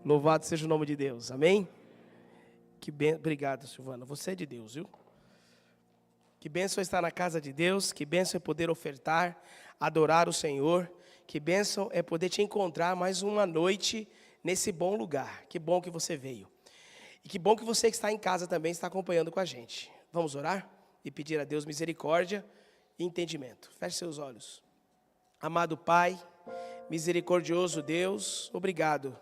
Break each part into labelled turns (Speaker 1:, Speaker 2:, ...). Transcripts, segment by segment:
Speaker 1: Louvado seja o nome de Deus, amém? Obrigado, Silvana, você é de Deus, viu? Que bênção estar na casa de Deus, que bênção é poder ofertar, adorar o Senhor, que bênção é poder te encontrar mais uma noite nesse bom lugar. Que bom que você veio. E que bom que você que está em casa também está acompanhando com a gente. Vamos orar e pedir a Deus misericórdia e entendimento. Feche seus olhos. Amado Pai, misericordioso Deus, obrigado,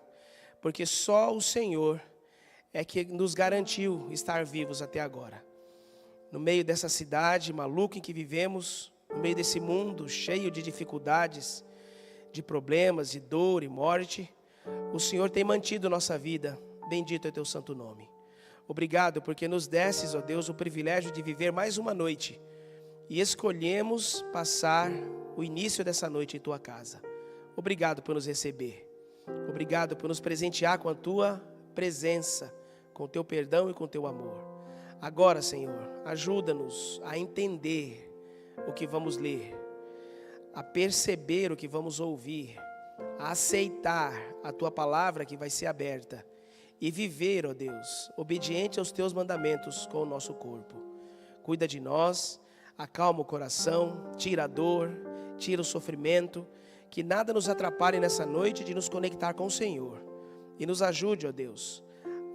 Speaker 1: porque só o Senhor é que nos garantiu estar vivos até agora. No meio dessa cidade maluca em que vivemos, no meio desse mundo cheio de dificuldades, de problemas, de dor e morte, o Senhor tem mantido nossa vida. Bendito é teu santo nome. Obrigado porque nos destes, ó Deus, o privilégio de viver mais uma noite e escolhemos passar o início dessa noite em tua casa. Obrigado por nos receber. Obrigado por nos presentear com a tua presença, com o teu perdão e com o teu amor. Agora, Senhor, ajuda-nos a entender o que vamos ler, a perceber o que vamos ouvir, a aceitar a tua palavra que vai ser aberta e viver, ó Deus, obediente aos teus mandamentos com o nosso corpo. Cuida de nós, acalma o coração, tira a dor, tira o sofrimento, que nada nos atrapalhe nessa noite de nos conectar com o Senhor. E nos ajude, ó Deus,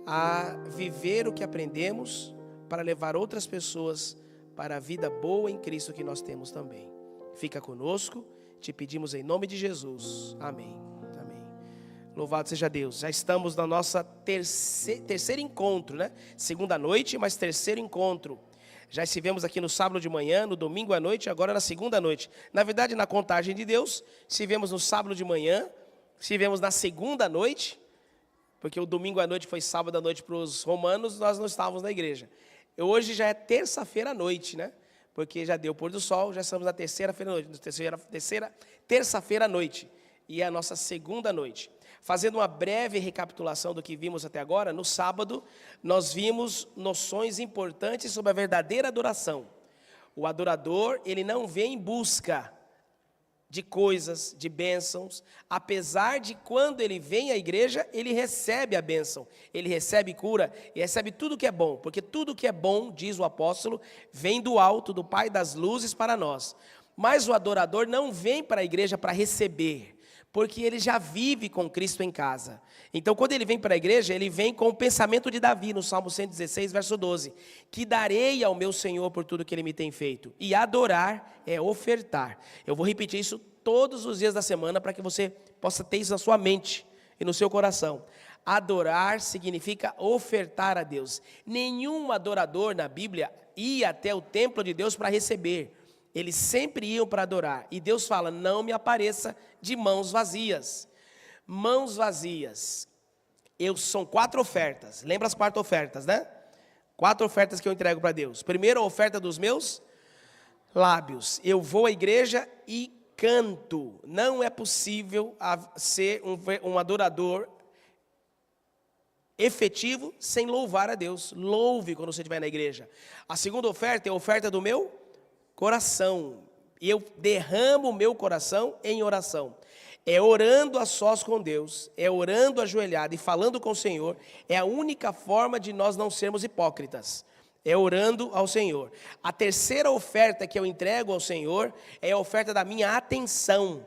Speaker 1: a viver o que aprendemos para levar outras pessoas para a vida boa em Cristo que nós temos também. Fica conosco, te pedimos em nome de Jesus. Amém. Amém. Louvado seja Deus. Já estamos na nossa terceiro encontro, né? Segunda noite, mas terceiro encontro. Já estivemos aqui no sábado de manhã, no domingo à noite, agora na segunda noite. Na verdade, na contagem de Deus, estivemos no sábado de manhã, estivemos na segunda noite, porque o domingo à noite foi sábado à noite para os romanos, nós não estávamos na igreja. Hoje já é terça-feira à noite, né? Porque já deu o pôr do sol, já estamos na terça-feira à noite, terça-feira à noite, e é a nossa segunda noite. Fazendo uma breve recapitulação do que vimos até agora, no sábado nós vimos noções importantes sobre a verdadeira adoração. O adorador, ele não vem em busca de coisas, de bênçãos, apesar de quando ele vem à igreja, ele recebe a bênção, ele recebe cura, e recebe tudo que é bom, porque tudo que é bom, diz o apóstolo, vem do alto, do Pai das luzes para nós. Mas o adorador não vem para a igreja para receber, porque ele já vive com Cristo em casa. Então, quando ele vem para a igreja, ele vem com o pensamento de Davi, no Salmo 116, verso 12, que darei ao meu Senhor por tudo que ele me tem feito. E adorar é ofertar. Eu vou repetir isso todos os dias da semana, para que você possa ter isso na sua mente e no seu coração. Adorar significa ofertar a Deus. Nenhum adorador na Bíblia ia até o templo de Deus para receber. Eles sempre iam para adorar. E Deus fala, não me apareça de mãos vazias. Mãos vazias. São 4 ofertas. Lembra as 4 ofertas, né? 4 ofertas que eu entrego para Deus. Primeiro, a oferta dos meus lábios. Eu vou à igreja e canto. Não é possível ser um adorador efetivo sem louvar a Deus. Louve quando você estiver na igreja. A segunda oferta é a oferta do meu coração. Eu derramo o meu coração em oração. É orando a sós com Deus, é orando ajoelhado e falando com o Senhor. É a única forma de nós não sermos hipócritas. É orando ao Senhor. A terceira oferta que eu entrego ao Senhor é a oferta da minha atenção.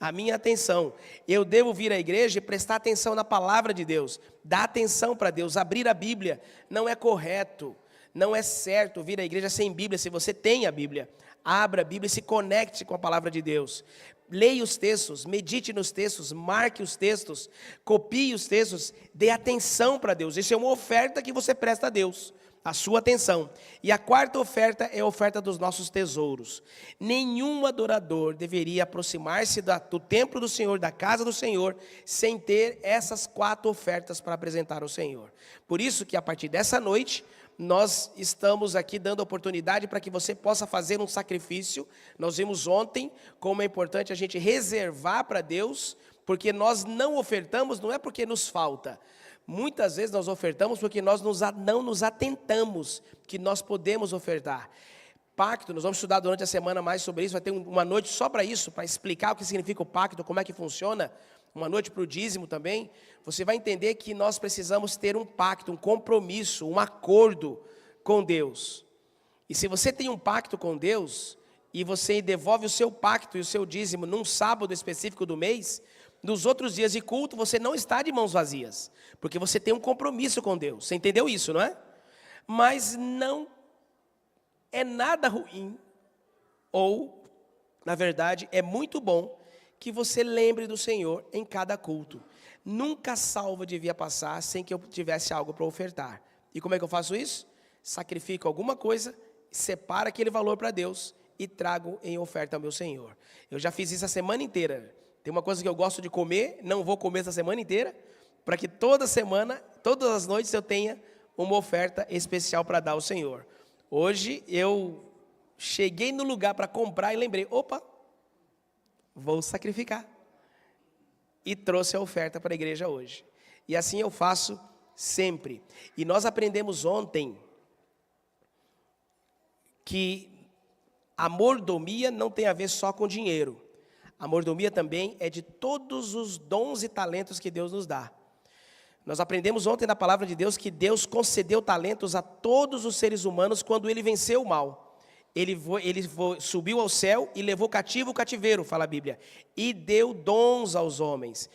Speaker 1: A minha atenção. Eu devo vir à igreja e prestar atenção na palavra de Deus. Dar atenção para Deus, abrir a Bíblia. Não é correto. Não é certo vir à igreja sem Bíblia. Se você tem a Bíblia, abra a Bíblia e se conecte com a palavra de Deus. Leia os textos, medite nos textos, marque os textos, copie os textos, dê atenção para Deus. Isso é uma oferta que você presta a Deus, a sua atenção. E a quarta oferta é a oferta dos nossos tesouros. Nenhum adorador deveria aproximar-se do templo do Senhor, da casa do Senhor, sem ter essas 4 ofertas para apresentar ao Senhor. Por isso que a partir dessa noite, nós estamos aqui dando oportunidade para que você possa fazer um sacrifício. Nós vimos ontem como é importante a gente reservar para Deus, porque nós não ofertamos, não é porque nos falta. Muitas vezes nós ofertamos porque nós não nos atentamos que nós podemos ofertar. Pacto, nós vamos estudar durante a semana mais sobre isso, vai ter uma noite só para isso, para explicar o que significa o pacto, como é que funciona. uma noite para o dízimo também, você vai entender que nós precisamos ter um pacto, um compromisso, um acordo com Deus. E se você tem um pacto com Deus, e você devolve o seu pacto e o seu dízimo num sábado específico do mês, nos outros dias de culto você não está de mãos vazias, porque você tem um compromisso com Deus. Você entendeu isso, não é? Mas não é nada ruim, ou, na verdade, é muito bom que você lembre do Senhor em cada culto. Nunca a salva devia passar sem que eu tivesse algo para ofertar. E como é que eu faço isso? Sacrifico alguma coisa, separo aquele valor para Deus e trago em oferta ao meu Senhor. Eu já fiz isso a semana inteira. Tem uma coisa que eu gosto de comer, não vou comer essa semana inteira, para que toda semana, todas as noites eu tenha uma oferta especial para dar ao Senhor. Hoje eu cheguei no lugar para comprar e lembrei, opa, vou sacrificar. E trouxe a oferta para a igreja hoje. E assim eu faço sempre. E nós aprendemos ontem que a mordomia não tem a ver só com dinheiro. A mordomia também é de todos os dons e talentos que Deus nos dá. Nós aprendemos ontem na palavra de Deus que Deus concedeu talentos a todos os seres humanos quando Ele venceu o mal. Ele subiu ao céu e levou cativo o cativeiro, fala a Bíblia, e deu dons aos homens.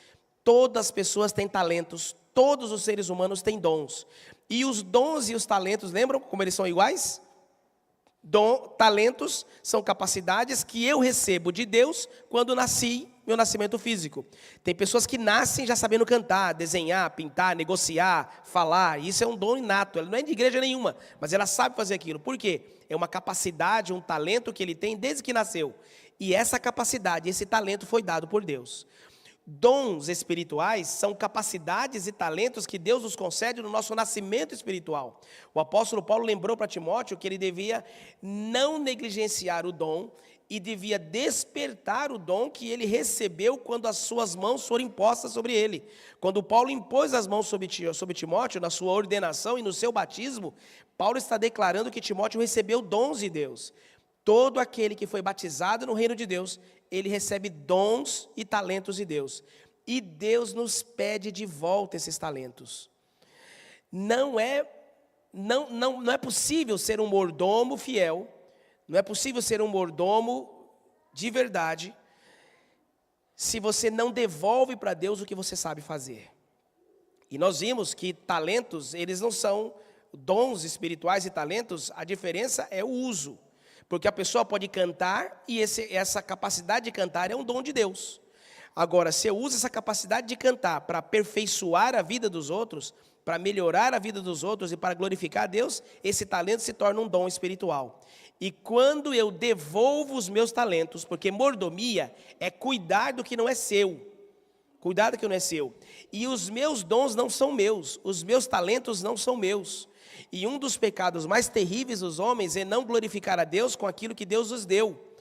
Speaker 1: Todas as pessoas têm talentos, todos os seres humanos têm dons. E os dons e os talentos, lembram como eles são iguais? Talentos são capacidades que eu recebo de Deus quando nasci, meu nascimento físico. Tem pessoas que nascem já sabendo cantar, desenhar, pintar, negociar, falar. Isso é um dom inato, ela não é de igreja nenhuma, mas ela sabe fazer aquilo. Por quê? É uma capacidade, um talento que ele tem desde que nasceu. E essa capacidade, esse talento foi dado por Deus. Dons espirituais são capacidades e talentos que Deus nos concede no nosso nascimento espiritual. O apóstolo Paulo lembrou para Timóteo que ele devia não negligenciar o dom e devia despertar o dom que ele recebeu quando as suas mãos foram impostas sobre ele. Quando Paulo impôs as mãos sobre Timóteo, na sua ordenação e no seu batismo, Paulo está declarando que Timóteo recebeu dons de Deus. Todo aquele que foi batizado no reino de Deus, ele recebe dons e talentos de Deus. E Deus nos pede de volta esses talentos. Não é possível ser um mordomo fiel, não é possível ser um mordomo de verdade, se você não devolve para Deus o que você sabe fazer. E nós vimos que talentos, eles não são dons espirituais e talentos, a diferença é o uso. Porque a pessoa pode cantar e essa capacidade de cantar é um dom de Deus. Agora, se eu uso essa capacidade de cantar para aperfeiçoar a vida dos outros, para melhorar a vida dos outros e para glorificar a Deus, esse talento se torna um dom espiritual. E quando eu devolvo os meus talentos, porque mordomia é cuidar do que não é seu. Cuidar do que não é seu. E os meus dons não são meus, os meus talentos não são meus. E um dos pecados mais terríveis dos homens é não glorificar a Deus com aquilo que Deus os deu.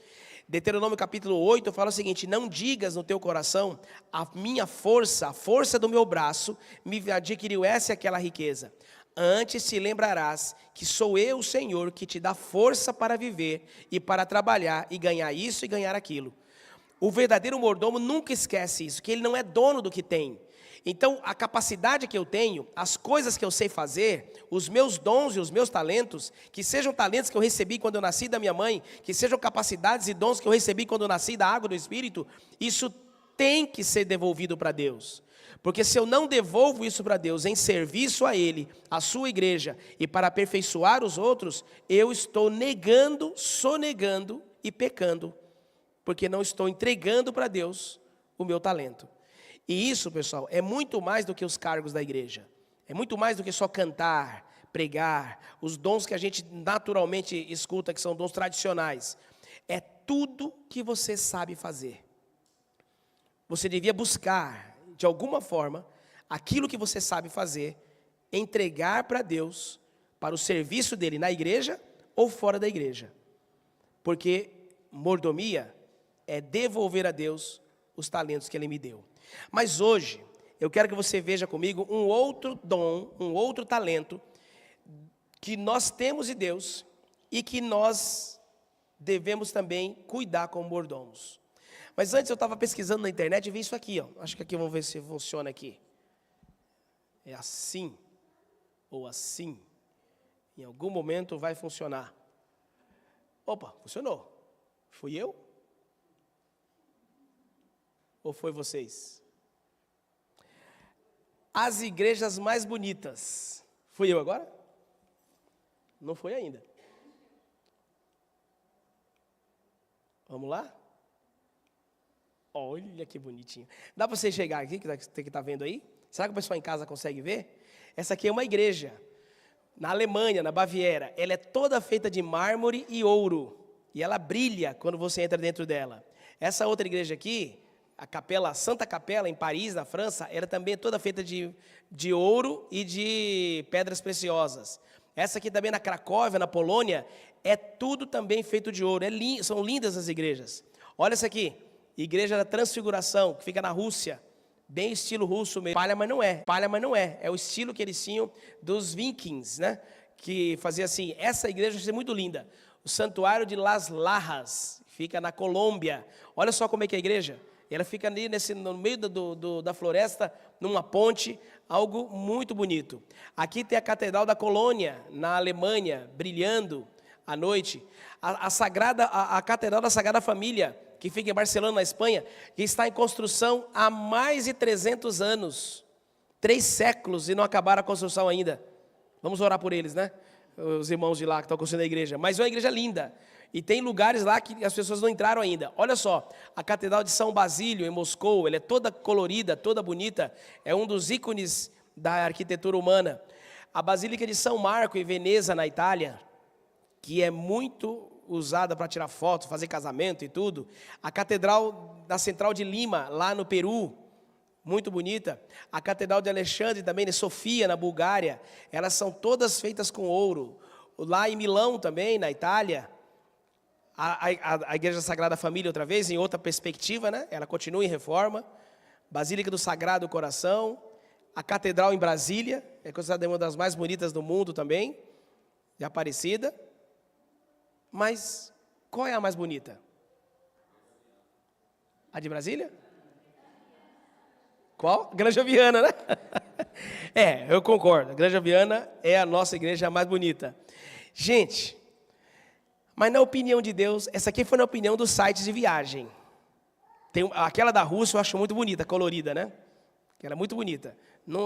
Speaker 1: Deuteronômio capítulo 8 fala o seguinte: não digas no teu coração, a minha força, a força do meu braço, me adquiriu essa e aquela riqueza. Antes te lembrarás que sou eu, o Senhor, que te dá força para viver e para trabalhar e ganhar isso e ganhar aquilo. O verdadeiro mordomo nunca esquece isso, que ele não é dono do que tem. Então, a capacidade que eu tenho, as coisas que eu sei fazer, os meus dons e os meus talentos, que sejam talentos que eu recebi quando eu nasci da minha mãe, que sejam capacidades e dons que eu recebi quando eu nasci da água do Espírito, isso tem que ser devolvido para Deus. Porque se eu não devolvo isso para Deus em serviço a Ele, à sua igreja e para aperfeiçoar os outros, eu estou negando, sonegando e pecando, porque não estou entregando para Deus o meu talento. E isso, pessoal, é muito mais do que os cargos da igreja. É muito mais do que só cantar, pregar, os dons que a gente naturalmente escuta, que são dons tradicionais. É tudo que você sabe fazer. Você devia buscar, de alguma forma, aquilo que você sabe fazer, entregar para Deus, para o serviço dele na igreja ou fora da igreja. Porque mordomia é devolver a Deus os talentos que Ele me deu. Mas hoje, eu quero que você veja comigo um outro dom, um outro talento, que nós temos de Deus, e que nós devemos também cuidar como mordomos. Mas antes eu estava pesquisando na internet e vi isso aqui, ó. Acho que aqui, vamos ver se funciona aqui. É assim, ou assim. Em algum momento vai funcionar. Opa, funcionou. Fui eu? Ou foi vocês? As igrejas mais bonitas. Fui eu agora? Não foi ainda. Vamos lá? Olha que bonitinho. Dá para você chegar aqui, que está vendo aí? Será que o pessoal em casa consegue ver? Essa aqui é uma igreja. Na Alemanha, na Baviera. Ela é toda feita de mármore e ouro. E ela brilha quando você entra dentro dela. Essa outra igreja aqui, a Capela, Santa Capela, em Paris, na França, ela também é toda feita de ouro e de pedras preciosas. Essa aqui também na Cracóvia, na Polônia, é tudo também feito de ouro. São lindas as igrejas. Olha essa aqui, Igreja da Transfiguração, que fica na Rússia. Bem estilo russo mesmo. Palha, mas não é. É o estilo que eles tinham dos vikings, né? Que fazia assim. Essa igreja é muito linda. O Santuário de Las Lajas, fica na Colômbia. Olha só como é que é a igreja. Ela fica ali no meio da floresta, numa ponte, algo muito bonito. Aqui tem a Catedral da Colônia, na Alemanha, brilhando à noite. A Catedral da Sagrada Família, que fica em Barcelona, na Espanha, que está em construção há mais de 300 anos. 3 séculos e não acabaram a construção ainda. Vamos orar por eles, né? Os irmãos de lá que estão construindo a igreja. Mas é uma igreja linda. E tem lugares lá que as pessoas não entraram ainda. Olha só, a Catedral de São Basílio, em Moscou, ela é toda colorida, toda bonita. É um dos ícones da arquitetura humana. A Basílica de São Marco, em Veneza, na Itália, que é muito usada para tirar fotos, fazer casamento e tudo. A Catedral da Central de Lima, lá no Peru, muito bonita. A Catedral de Alexandre também, de Sofia, na Bulgária, elas são todas feitas com ouro. Lá em Milão também, na Itália, a Igreja da Sagrada Família, outra vez, em outra perspectiva, né? Ela continua em reforma. Basílica do Sagrado Coração. A Catedral em Brasília, é considerada uma das mais bonitas do mundo também, de Aparecida. Mas qual é a mais bonita? A de Brasília? Qual? Granja Viana, né? Eu concordo. A Granja Viana é a nossa igreja mais bonita. Gente, mas na opinião de Deus, essa aqui foi na opinião dos sites de viagem. Aquela da Rússia eu acho muito bonita, colorida, né? Ela é muito bonita.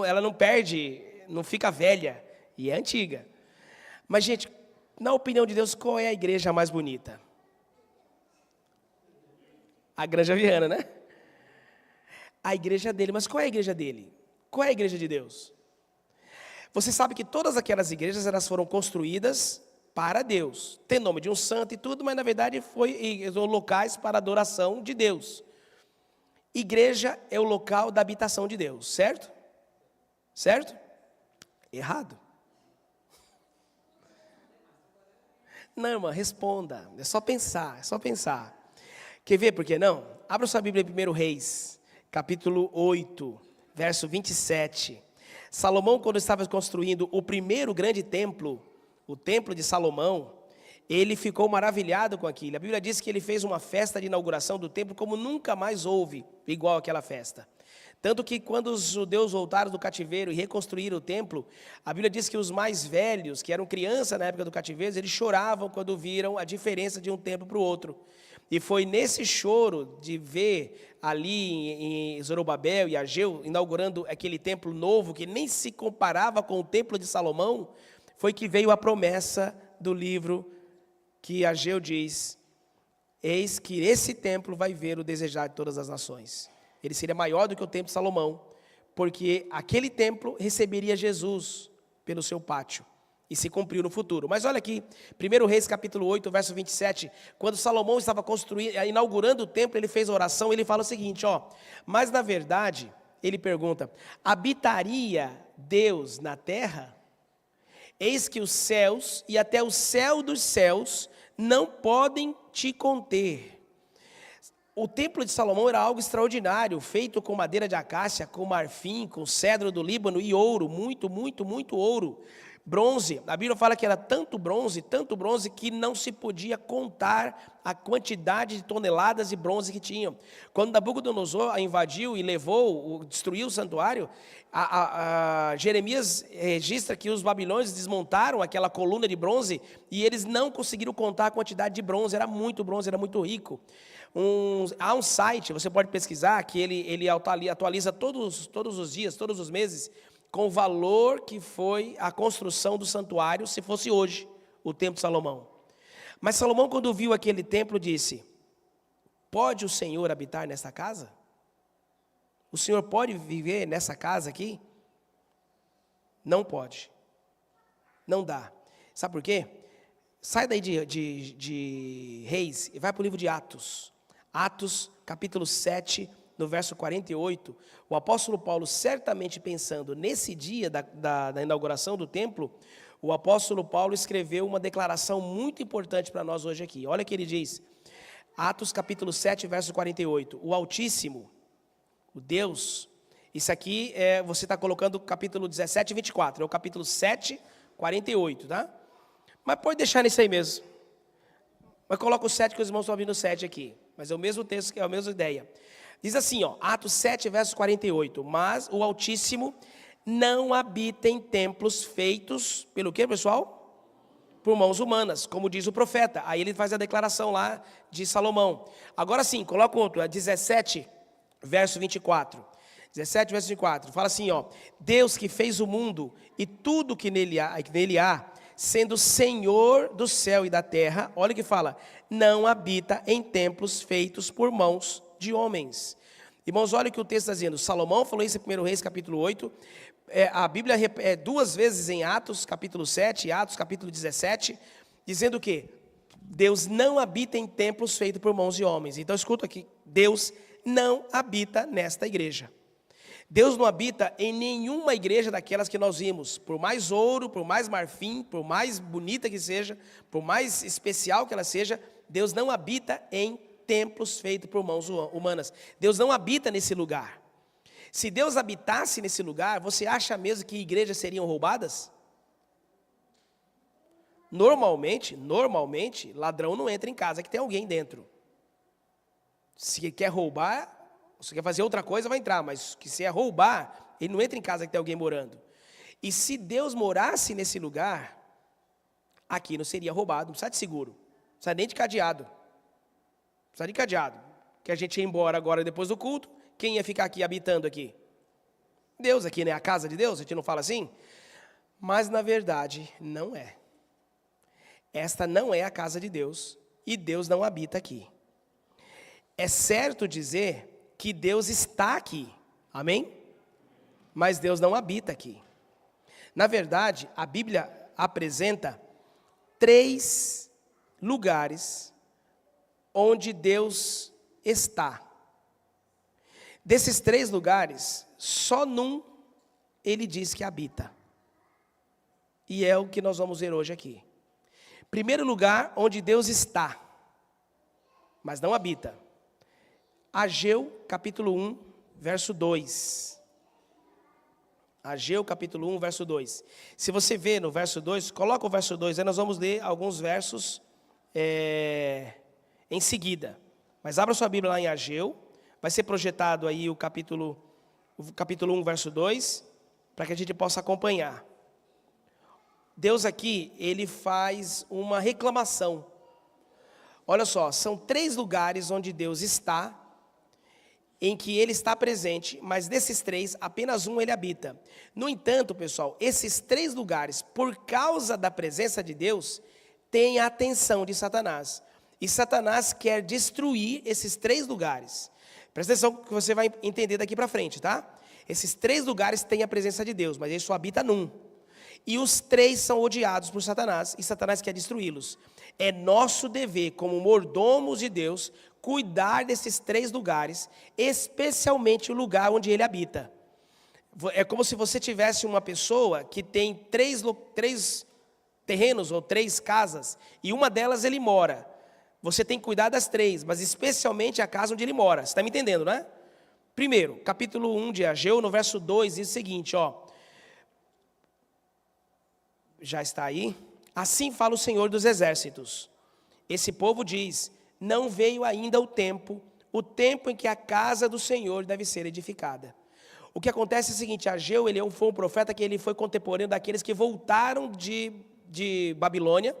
Speaker 1: Ela não perde, não fica velha e é antiga. Mas, gente, na opinião de Deus, qual é a igreja mais bonita? A Granja Viana, né? A igreja dele. Mas qual é a igreja dele? Qual é a igreja de Deus? Você sabe que todas aquelas igrejas, elas foram construídas para Deus. Tem nome de um santo e tudo, mas na verdade são locais para adoração de Deus. Igreja é o local da habitação de Deus, certo? Certo? Errado. Não, irmã, responda. É só pensar, é só pensar. Quer ver por que não? Abra sua Bíblia em 1 Reis, capítulo 8, verso 27. Salomão, quando estava construindo o primeiro grande templo, o templo de Salomão, ele ficou maravilhado com aquilo. A Bíblia diz que ele fez uma festa de inauguração do templo como nunca mais houve igual aquela festa. Tanto que quando os judeus voltaram do cativeiro e reconstruíram o templo, a Bíblia diz que os mais velhos, que eram crianças na época do cativeiro, eles choravam quando viram a diferença de um templo para o outro. E foi nesse choro de ver ali em Zorobabel e Ageu, inaugurando aquele templo novo, que nem se comparava com o templo de Salomão, foi que veio a promessa do livro que Ageu diz: eis que esse templo vai ver o desejar de todas as nações. Ele seria maior do que o templo de Salomão, porque aquele templo receberia Jesus pelo seu pátio, e se cumpriu no futuro. Mas olha aqui, 1 Reis capítulo 8, verso 27, quando Salomão estava inaugurando o templo, ele fez a oração, ele fala o seguinte, mas na verdade, ele pergunta, habitaria Deus na terra? Eis que os céus e até o céu dos céus não podem te conter. O templo de Salomão era algo extraordinário, feito com madeira de acácia, com marfim, com cedro do Líbano e ouro, muito, muito, muito ouro. Bronze, a Bíblia fala que era tanto bronze, que não se podia contar a quantidade de toneladas de bronze que tinham. Quando Nabucodonosor invadiu e destruiu o santuário, Jeremias registra que os babilônios desmontaram aquela coluna de bronze e eles não conseguiram contar a quantidade de bronze, era muito rico. Há um site, você pode pesquisar, que ele atualiza todos os dias, todos os meses, com o valor que foi a construção do santuário, se fosse hoje, o templo de Salomão. Mas Salomão, quando viu aquele templo, disse: pode o Senhor habitar nessa casa? O Senhor pode viver nessa casa aqui? Não pode. Não dá. Sabe por quê? Sai daí de Reis e vai para o livro de Atos. Atos, capítulo 7, no verso 48, o apóstolo Paulo, certamente pensando nesse dia da inauguração do templo, o apóstolo Paulo escreveu uma declaração muito importante para nós hoje aqui. Olha o que ele diz, Atos capítulo 7, verso 48, o Altíssimo, o Deus, isso aqui você está colocando o capítulo 17 e 24, é o capítulo 7, 48, tá? Mas pode deixar nisso aí mesmo, mas coloca o 7 que os irmãos estão ouvindo o 7 aqui, mas é o mesmo texto, é a mesma ideia. Diz assim, Atos 7, verso 48, mas o Altíssimo não habita em templos feitos, pelo quê, pessoal? Por mãos humanas, como diz o profeta. Aí ele faz a declaração lá de Salomão. Agora sim, coloca outro, 17, verso 24. 17, verso 24, fala assim, Deus que fez o mundo e tudo que nele há, sendo Senhor do céu e da terra, olha o que fala, não habita em templos feitos por mãos de homens. Irmãos, olha o que o texto está dizendo. Salomão falou isso em 1 Reis, capítulo 8. A Bíblia duas vezes em Atos, capítulo 7, e Atos, capítulo 17, dizendo o quê? Deus não habita em templos feitos por mãos de homens. Então, escuta aqui. Deus não habita nesta igreja. Deus não habita em nenhuma igreja daquelas que nós vimos. Por mais ouro, por mais marfim, por mais bonita que seja, por mais especial que ela seja, Deus não habita em templos feitos por mãos humanas. Deus não habita nesse lugar. Se Deus habitasse nesse lugar, você acha mesmo que igrejas seriam roubadas? Normalmente, ladrão não entra em casa que tem alguém dentro. Se quer roubar, se quer fazer outra coisa, vai entrar, mas se é roubar, ele não entra em casa que tem alguém morando. E se Deus morasse nesse lugar, aqui não seria roubado, não precisa de seguro, não precisa nem de cadeado. Precisa de cadeado, que a gente ia embora agora depois do culto, quem ia ficar aqui habitando aqui? Deus aqui, né? A casa de Deus, a gente não fala assim? Mas na verdade não é. Esta não é a casa de Deus e Deus não habita aqui. É certo dizer que Deus está aqui, amém? Mas Deus não habita aqui. Na verdade, a Bíblia apresenta 3 lugares onde Deus está. Desses 3 lugares, só num ele diz que habita. E é o que nós vamos ver hoje aqui. Primeiro lugar onde Deus está, mas não habita. Ageu, capítulo 1, verso 2. Ageu, capítulo 1, verso 2. Se você vê no verso 2, coloca o verso 2, aí nós vamos ler alguns versos em seguida. Mas abra sua Bíblia lá em Ageu, vai ser projetado aí o capítulo 1, verso 2, para que a gente possa acompanhar. Deus aqui, ele faz uma reclamação. Olha só, são 3 lugares onde Deus está, em que ele está presente, mas desses 3, apenas um ele habita. No entanto, pessoal, esses 3 lugares, por causa da presença de Deus, têm a atenção de Satanás. E Satanás quer destruir esses 3 lugares. Presta atenção que você vai entender daqui para frente, tá? Esses 3 lugares têm a presença de Deus, mas ele só habita num. E os 3 são odiados por Satanás, e Satanás quer destruí-los. É nosso dever, como mordomos de Deus, cuidar desses 3 lugares, especialmente o lugar onde ele habita. É como se você tivesse uma pessoa que tem 3 terrenos ou 3 casas, e uma delas ele mora. Você tem que cuidar das 3, mas especialmente a casa onde ele mora. Você está me entendendo, né? Primeiro, capítulo 1 de Ageu, no verso 2, diz o seguinte, Já está aí? Assim fala o Senhor dos Exércitos. Esse povo diz: não veio ainda o tempo em que a casa do Senhor deve ser edificada. O que acontece é o seguinte: Ageu, ele foi um profeta que ele foi contemporâneo daqueles que voltaram de Babilônia,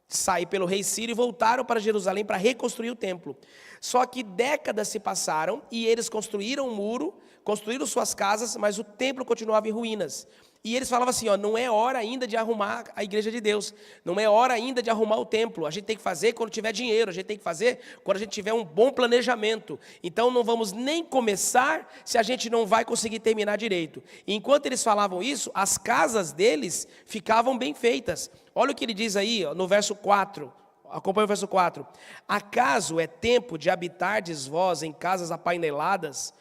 Speaker 1: sair pelo rei Ciro e voltaram para Jerusalém para reconstruir o templo. Só que décadas se passaram e eles construíram um muro, construíram suas casas, mas o templo continuava em ruínas. E eles falavam assim, não é hora ainda de arrumar a igreja de Deus, não é hora ainda de arrumar o templo, a gente tem que fazer quando tiver dinheiro, a gente tem que fazer quando a gente tiver um bom planejamento. Então não vamos nem começar se a gente não vai conseguir terminar direito. E enquanto eles falavam isso, as casas deles ficavam bem feitas. Olha o que ele diz aí, no verso 4, acompanha o verso 4. Acaso é tempo de habitardes vós em casas apaineladas,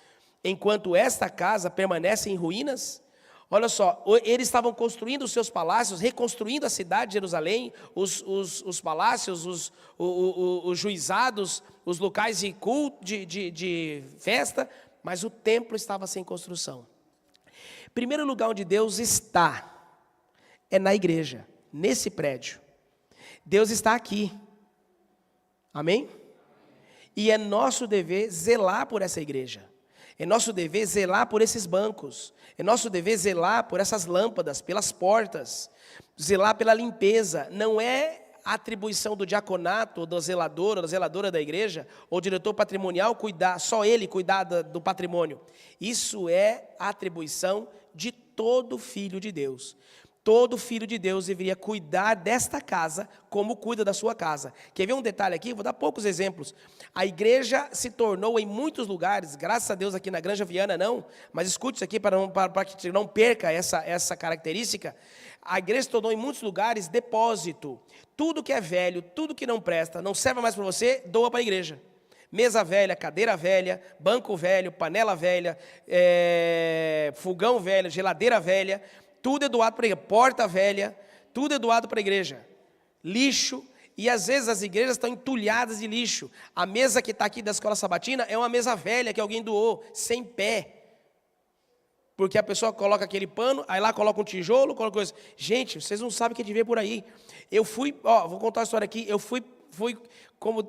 Speaker 1: enquanto esta casa permanece em ruínas? Olha só, eles estavam construindo os seus palácios, reconstruindo a cidade de Jerusalém, os palácios, os juizados, os locais de culto, de festa, mas o templo estava sem construção. Primeiro lugar onde Deus está é na igreja, nesse prédio. Deus está aqui, amém? E é nosso dever zelar por essa igreja. É nosso dever zelar por esses bancos. É nosso dever zelar por essas lâmpadas, pelas portas. Zelar pela limpeza. Não é atribuição do diaconato, ou da zeladora da igreja, ou diretor patrimonial cuidar, só ele cuidar do patrimônio. Isso é atribuição de todo filho de Deus. Todo filho de Deus deveria cuidar desta casa como cuida da sua casa. Quer ver um detalhe aqui? Vou dar poucos exemplos. A igreja se tornou em muitos lugares, graças a Deus aqui na Granja Viana não, mas escute isso aqui para que não perca essa característica. A igreja se tornou em muitos lugares depósito. Tudo que é velho, tudo que não presta, não serve mais para você, doa para a igreja. Mesa velha, cadeira velha, banco velho, panela velha, fogão velho, geladeira velha, tudo é doado para a igreja, porta velha, tudo é doado para a igreja. Lixo, e às vezes as igrejas estão entulhadas de lixo. A mesa que está aqui da escola sabatina é uma mesa velha que alguém doou, sem pé. Porque a pessoa coloca aquele pano, aí lá coloca um tijolo, coloca coisa. Gente, vocês não sabem o que é de ver por aí. Eu fui, vou contar uma história aqui, eu fui como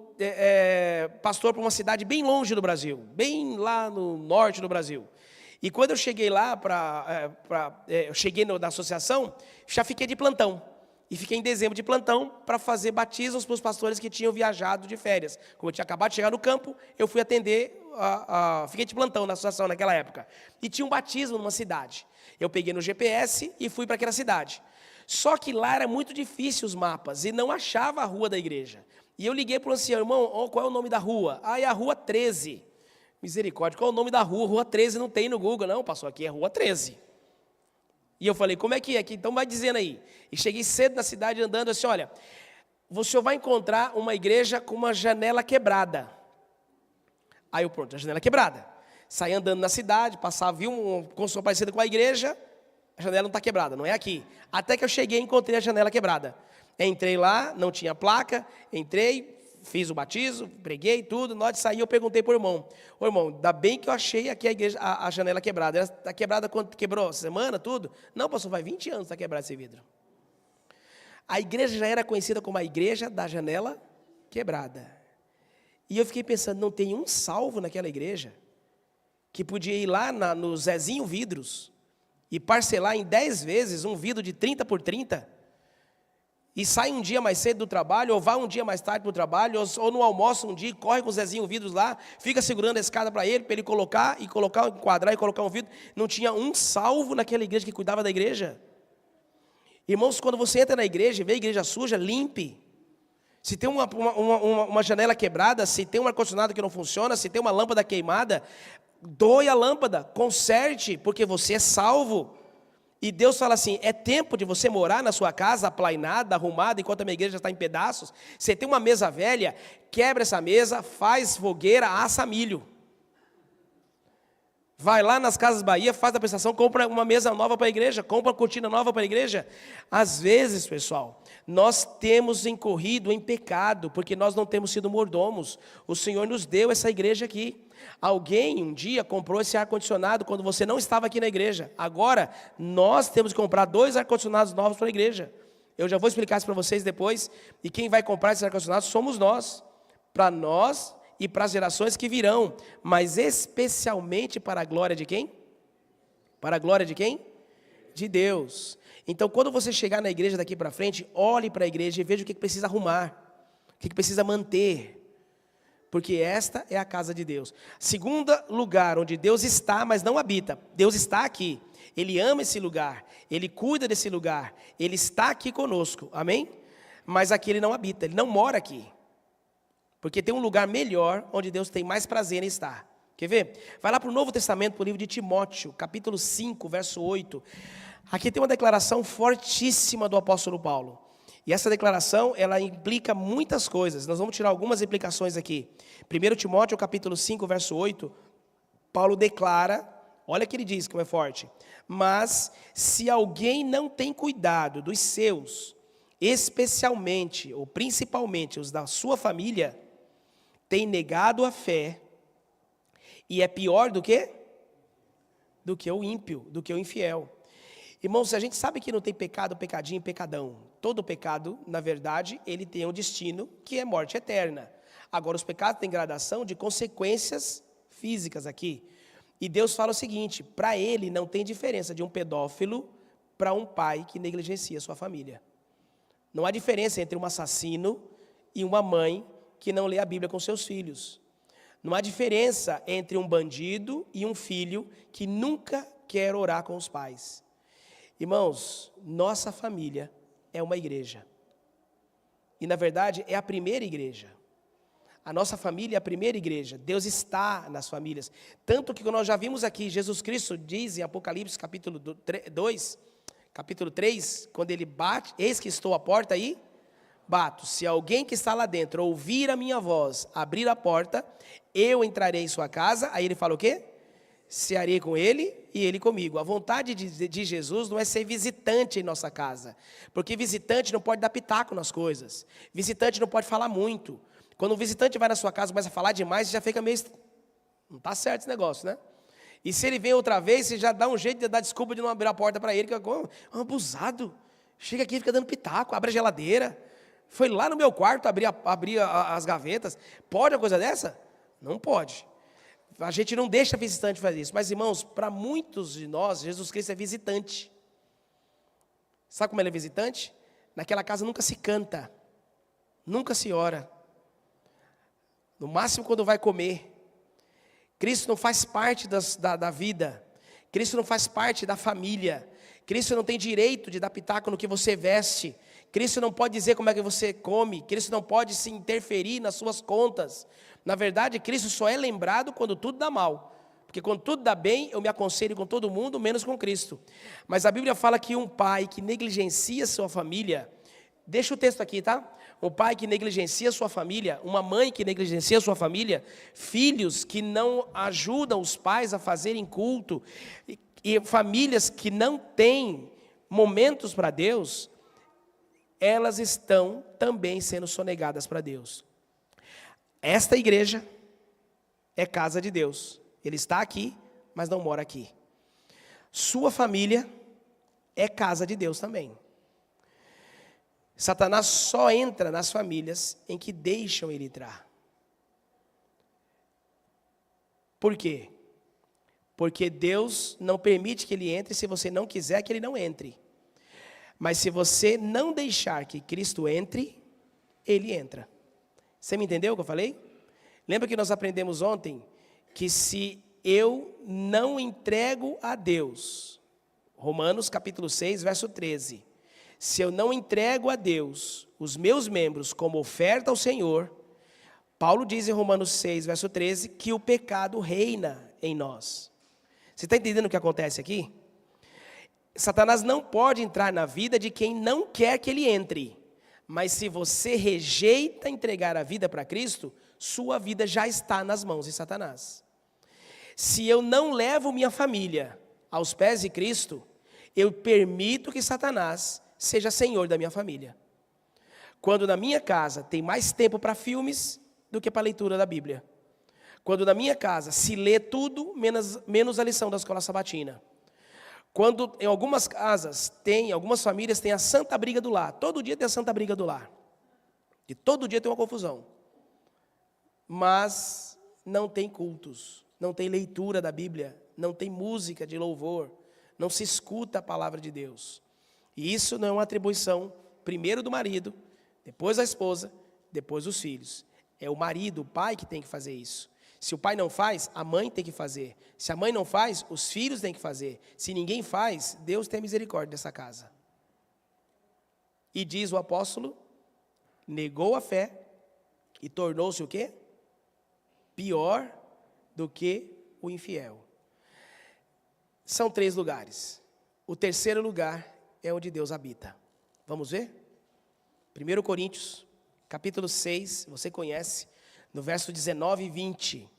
Speaker 1: pastor para uma cidade bem longe do Brasil, bem lá no norte do Brasil. E quando eu cheguei lá, eu cheguei na associação, já fiquei de plantão. E fiquei em dezembro de plantão para fazer batismos para os pastores que tinham viajado de férias. Como eu tinha acabado de chegar no campo, eu fui atender, fiquei de plantão na associação naquela época. E tinha um batismo numa cidade. Eu peguei no GPS e fui para aquela cidade. Só que lá era muito difícil os mapas e não achava a rua da igreja. E eu liguei para o ancião, irmão, qual é o nome da rua? É a Rua 13. Misericórdia, qual é o nome da rua? Rua 13 não tem no Google, não, passou aqui, é Rua 13. E eu falei, como é que é aqui? Então vai dizendo aí. E cheguei cedo na cidade andando assim, olha, você vai encontrar uma igreja com uma janela quebrada. Aí eu, pronto, a janela quebrada. Saí andando na cidade, passava, vi uma construção parecida com a igreja, a janela não está quebrada, não é aqui. Até que eu cheguei e encontrei a janela quebrada. Entrei lá, não tinha placa, entrei, fiz o batismo, preguei tudo, na hora de sair eu perguntei para o irmão, ô irmão, ainda bem que eu achei aqui a igreja, a janela quebrada. Ela está quebrada quando quebrou? Semana, tudo? Não, pastor, vai 20 anos está quebrado esse vidro. A igreja já era conhecida como a igreja da janela quebrada. E eu fiquei pensando, não tem um salvo naquela igreja que podia ir lá no Zezinho Vidros e parcelar em 10 vezes um vidro de 30 por 30 e sai um dia mais cedo do trabalho, ou vai um dia mais tarde para o trabalho, ou no almoço um dia, corre com o Zezinho Vidros lá, fica segurando a escada para ele colocar, enquadrar e colocar um vidro. Não tinha um salvo naquela igreja que cuidava da igreja. Irmãos, quando você entra na igreja e vê a igreja suja, limpe. Se tem uma janela quebrada, se tem um ar-condicionado que não funciona, se tem uma lâmpada queimada, doe a lâmpada, conserte, porque você é salvo. E Deus fala assim, é tempo de você morar na sua casa, aplainada, arrumada, enquanto a minha igreja está em pedaços. Você tem uma mesa velha, quebra essa mesa, faz fogueira, assa milho. Vai lá nas Casas Bahia, faz a prestação, compra uma mesa nova para a igreja, compra uma cortina nova para a igreja. Às vezes, pessoal, nós temos incorrido em pecado, porque nós não temos sido mordomos. O Senhor nos deu essa igreja aqui. Alguém um dia comprou esse ar-condicionado quando você não estava aqui na igreja. Agora, nós temos que comprar 2 ar-condicionados novos para a igreja. Eu já vou explicar isso para vocês depois. E quem vai comprar esse ar-condicionado somos nós. Para nós e para as gerações que virão. Mas especialmente para a glória de quem? Para a glória de quem? De Deus. Então, quando você chegar na igreja daqui para frente, olhe para a igreja e veja o que precisa arrumar, o que precisa manter, porque esta é a casa de Deus. Segundo lugar onde Deus está, mas não habita. Deus está aqui, Ele ama esse lugar, Ele cuida desse lugar, Ele está aqui conosco, amém? Mas aqui Ele não habita, Ele não mora aqui, porque tem um lugar melhor, onde Deus tem mais prazer em estar. Quer ver? Vai lá para o Novo Testamento, para o livro de Timóteo, capítulo 5, verso 8. Aqui tem uma declaração fortíssima do apóstolo Paulo. E essa declaração, ela implica muitas coisas. Nós vamos tirar algumas implicações aqui. 1 Timóteo, capítulo 5, verso 8. Paulo declara, olha que ele diz, como é forte. Mas, se alguém não tem cuidado dos seus, especialmente ou principalmente os da sua família, tem negado a fé, e é pior do que? Do que o ímpio, do que o infiel. Irmãos, a gente sabe que não tem pecado, pecadinho, pecadão. Todo pecado, na verdade, ele tem um destino que é morte eterna. Agora, os pecados têm gradação de consequências físicas aqui. E Deus fala o seguinte, para ele não tem diferença de um pedófilo para um pai que negligencia sua família. Não há diferença entre um assassino e uma mãe que não lê a Bíblia com seus filhos. Não há diferença entre um bandido e um filho que nunca quer orar com os pais. Irmãos, nossa família é uma igreja. E na verdade é a primeira igreja. A nossa família é a primeira igreja. Deus está nas famílias. Tanto que nós já vimos aqui, Jesus Cristo diz em Apocalipse capítulo 2, capítulo 3, quando ele bate, eis que estou à porta e bato. Se alguém que está lá dentro ouvir a minha voz, abrir a porta, eu entrarei em sua casa. Aí ele fala o quê? Cearei com ele e ele comigo. A vontade de Jesus não é ser visitante em nossa casa, porque visitante não pode dar pitaco nas coisas, visitante não pode falar muito. Quando um visitante vai na sua casa e começa a falar demais, você já fica meio... Não está certo esse negócio, né? E se ele vem outra vez, você já dá um jeito de dar desculpa de não abrir a porta para ele, que é um abusado, chega aqui e fica dando pitaco, abre a geladeira, foi lá no meu quarto abrir as gavetas. Pode uma coisa dessa? Não pode. A gente não deixa visitante fazer isso. Mas, irmãos, para muitos de nós, Jesus Cristo é visitante. Sabe como ele é visitante? Naquela casa nunca se canta, nunca se ora. No máximo quando vai comer. Cristo não faz parte da vida. Cristo não faz parte da família. Cristo não tem direito de dar pitaco no que você veste. Cristo não pode dizer como é que você come. Cristo não pode se interferir nas suas contas. Na verdade, Cristo só é lembrado quando tudo dá mal. Porque quando tudo dá bem, eu me aconselho com todo mundo, menos com Cristo. Mas a Bíblia fala que um pai que negligencia sua família... Deixa o texto aqui, tá? Um pai que negligencia sua família, uma mãe que negligencia sua família, filhos que não ajudam os pais a fazerem culto, e famílias que não têm momentos para Deus, elas estão também sendo sonegadas para Deus. Esta igreja é casa de Deus. Ele está aqui, mas não mora aqui. Sua família é casa de Deus também. Satanás só entra nas famílias em que deixam ele entrar. Por quê? Porque Deus não permite que ele entre se você não quiser que ele não entre. Mas se você não deixar que Cristo entre, ele entra. Você me entendeu o que eu falei? Lembra que nós aprendemos ontem que se eu não entrego a Deus, Romanos capítulo 6, verso 13, se eu não entrego a Deus os meus membros como oferta ao Senhor, Paulo diz em Romanos 6, verso 13, que o pecado reina em nós. Você está entendendo o que acontece aqui? Satanás não pode entrar na vida de quem não quer que ele entre. Mas se você rejeita entregar a vida para Cristo, sua vida já está nas mãos de Satanás. Se eu não levo minha família aos pés de Cristo, eu permito que Satanás seja senhor da minha família. Quando na minha casa tem mais tempo para filmes do que para a leitura da Bíblia. Quando na minha casa se lê tudo, menos a lição da escola sabatina. Quando em algumas casas algumas famílias têm a santa briga do lar. Todo dia tem a santa briga do lar. E todo dia tem uma confusão. Mas não tem cultos, não tem leitura da Bíblia, não tem música de louvor, não se escuta a palavra de Deus. E isso não é uma atribuição, primeiro do marido, depois da esposa, depois dos filhos. É o marido, o pai que tem que fazer isso. Se o pai não faz, a mãe tem que fazer. Se a mãe não faz, os filhos têm que fazer. Se ninguém faz, Deus tem misericórdia dessa casa. E diz o apóstolo, negou a fé e tornou-se o quê? Pior do que o infiel. São 3 lugares. O terceiro lugar é onde Deus habita. Vamos ver? 1 Coríntios, capítulo 6, você conhece, no verso 19 e 20.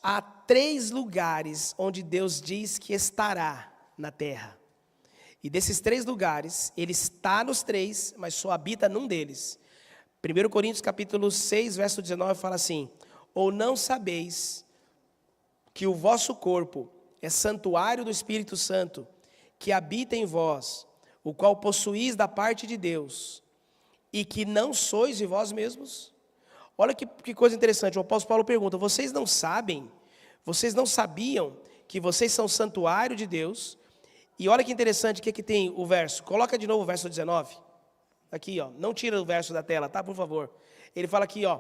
Speaker 1: Há 3 lugares onde Deus diz que estará na terra. E desses 3 lugares, Ele está nos 3, mas só habita num deles. 1 Coríntios, capítulo 6, verso 19, fala assim: ou não sabeis que o vosso corpo é santuário do Espírito Santo, que habita em vós, o qual possuís da parte de Deus, e que não sois de vós mesmos? Olha que coisa interessante, o apóstolo Paulo pergunta, vocês não sabem, vocês não sabiam que vocês são santuário de Deus? E olha que interessante, o que tem o verso, coloca de novo o verso 19, aqui ó, não tira o verso da tela, tá, por favor. Ele fala aqui ó,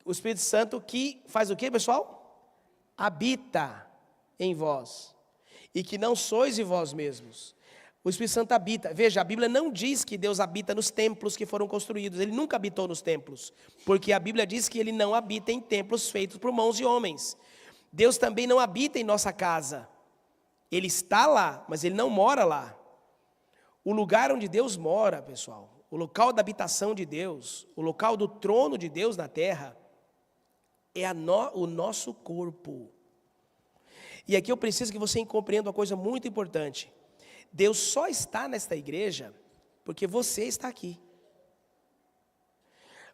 Speaker 1: o Espírito Santo que faz o que, pessoal? Habita em vós, e que não sois de vós mesmos. O Espírito Santo habita. Veja, a Bíblia não diz que Deus habita nos templos que foram construídos. Ele nunca habitou nos templos. Porque a Bíblia diz que Ele não habita em templos feitos por mãos de homens. Deus também não habita em nossa casa. Ele está lá, mas Ele não mora lá. O lugar onde Deus mora, pessoal, o local da habitação de Deus, o local do trono de Deus na terra, é o nosso corpo. E aqui eu preciso que você compreenda uma coisa muito importante. Deus só está nesta igreja porque você está aqui.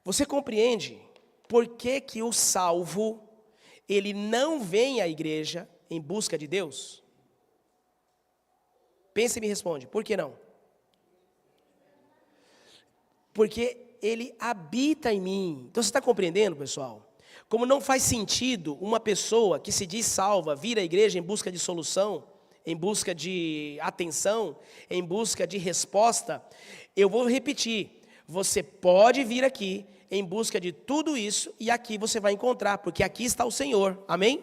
Speaker 1: Você compreende por que o salvo, ele não vem à igreja em busca de Deus? Pense e me responde, por que não? Porque ele habita em mim. Então você está compreendendo, pessoal? Como não faz sentido uma pessoa que se diz salva vir à igreja em busca de solução, em busca de atenção, em busca de resposta, eu vou repetir, você pode vir aqui em busca de tudo isso e aqui você vai encontrar, porque aqui está o Senhor, amém?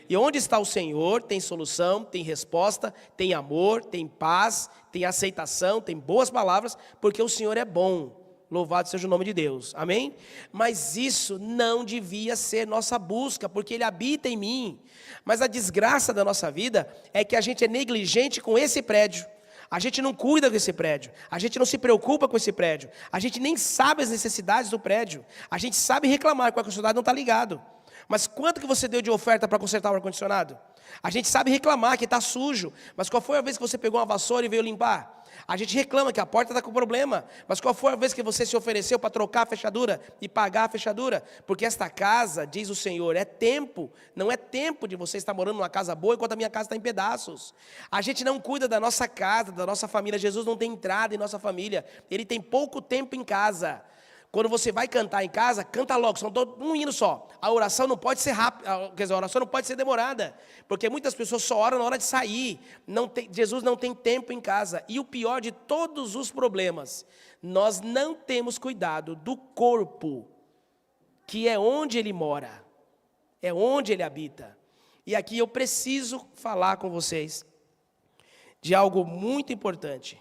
Speaker 1: E onde está o Senhor, tem solução, tem resposta, tem amor, tem paz, tem aceitação, tem boas palavras, porque o Senhor é bom. Louvado seja o nome de Deus, amém? Mas isso não devia ser nossa busca, porque Ele habita em mim. Mas a desgraça da nossa vida é que a gente é negligente com esse prédio. A gente não cuida desse prédio, a gente não se preocupa com esse prédio, a gente nem sabe as necessidades do prédio, a gente sabe reclamar que o ar-condicionado não está ligado. Mas quanto que você deu de oferta para consertar o ar-condicionado? A gente sabe reclamar que está sujo, mas qual foi a vez que você pegou uma vassoura e veio limpar? A gente reclama que a porta está com problema, mas qual foi a vez que você se ofereceu para trocar a fechadura e pagar a fechadura? Porque esta casa, diz o Senhor, é tempo, não é tempo de você estar morando numa casa boa enquanto a minha casa está em pedaços. A gente não cuida da nossa casa, da nossa família. Jesus não tem entrada em nossa família, Ele tem pouco tempo em casa. Quando você vai cantar em casa, canta logo, são um hino só. A oração não pode ser rápida, quer dizer, a oração não pode ser demorada, porque muitas pessoas só oram na hora de sair. Jesus não tem tempo em casa. E o pior de todos os problemas, nós não temos cuidado do corpo, que é onde Ele mora, é onde Ele habita. E aqui eu preciso falar com vocês de algo muito importante.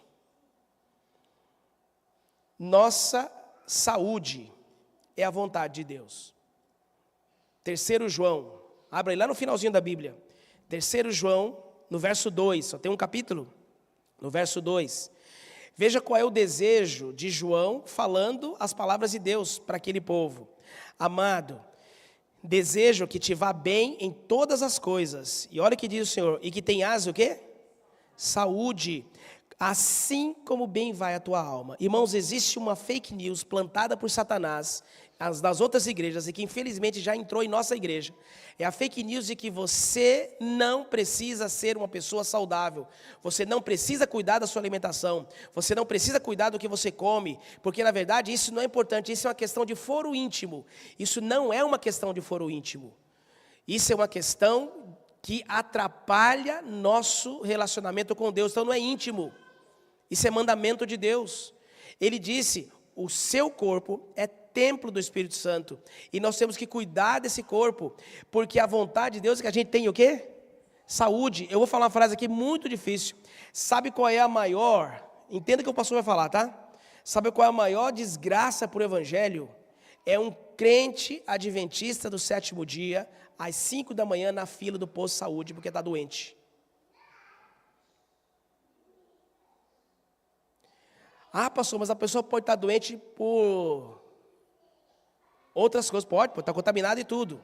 Speaker 1: Nossa saúde é a vontade de Deus. 3 João, abra aí lá no finalzinho da Bíblia. 3 João, no verso 2, só tem um capítulo. No verso 2, veja qual é o desejo de João falando as palavras de Deus para aquele povo. Amado, desejo que te vá bem em todas as coisas. E olha o que diz o Senhor, e que tenhas o quê? Saúde, assim como bem vai a tua alma. Irmãos, existe uma fake news plantada por Satanás nas outras igrejas e que infelizmente já entrou em nossa igreja. É a fake news de que você não precisa ser uma pessoa saudável, você não precisa cuidar da sua alimentação, você não precisa cuidar do que você come, porque na verdade isso não é importante, isso é uma questão de foro íntimo. Isso não é uma questão de foro íntimo, isso é uma questão que atrapalha nosso relacionamento com Deus, então não é íntimo. Isso é mandamento de Deus. Ele disse, o seu corpo é templo do Espírito Santo. E nós temos que cuidar desse corpo, porque a vontade de Deus é que a gente tenha o quê? Saúde. Eu vou falar uma frase aqui muito difícil. Sabe qual é a maior, entenda o que o pastor vai falar, tá? Sabe qual é a maior desgraça para o evangelho? É um crente adventista do 7º dia, às 5 da manhã, na fila do posto de saúde, porque está doente. Ah, pastor, mas a pessoa pode estar doente por outras coisas, pode estar contaminada e tudo.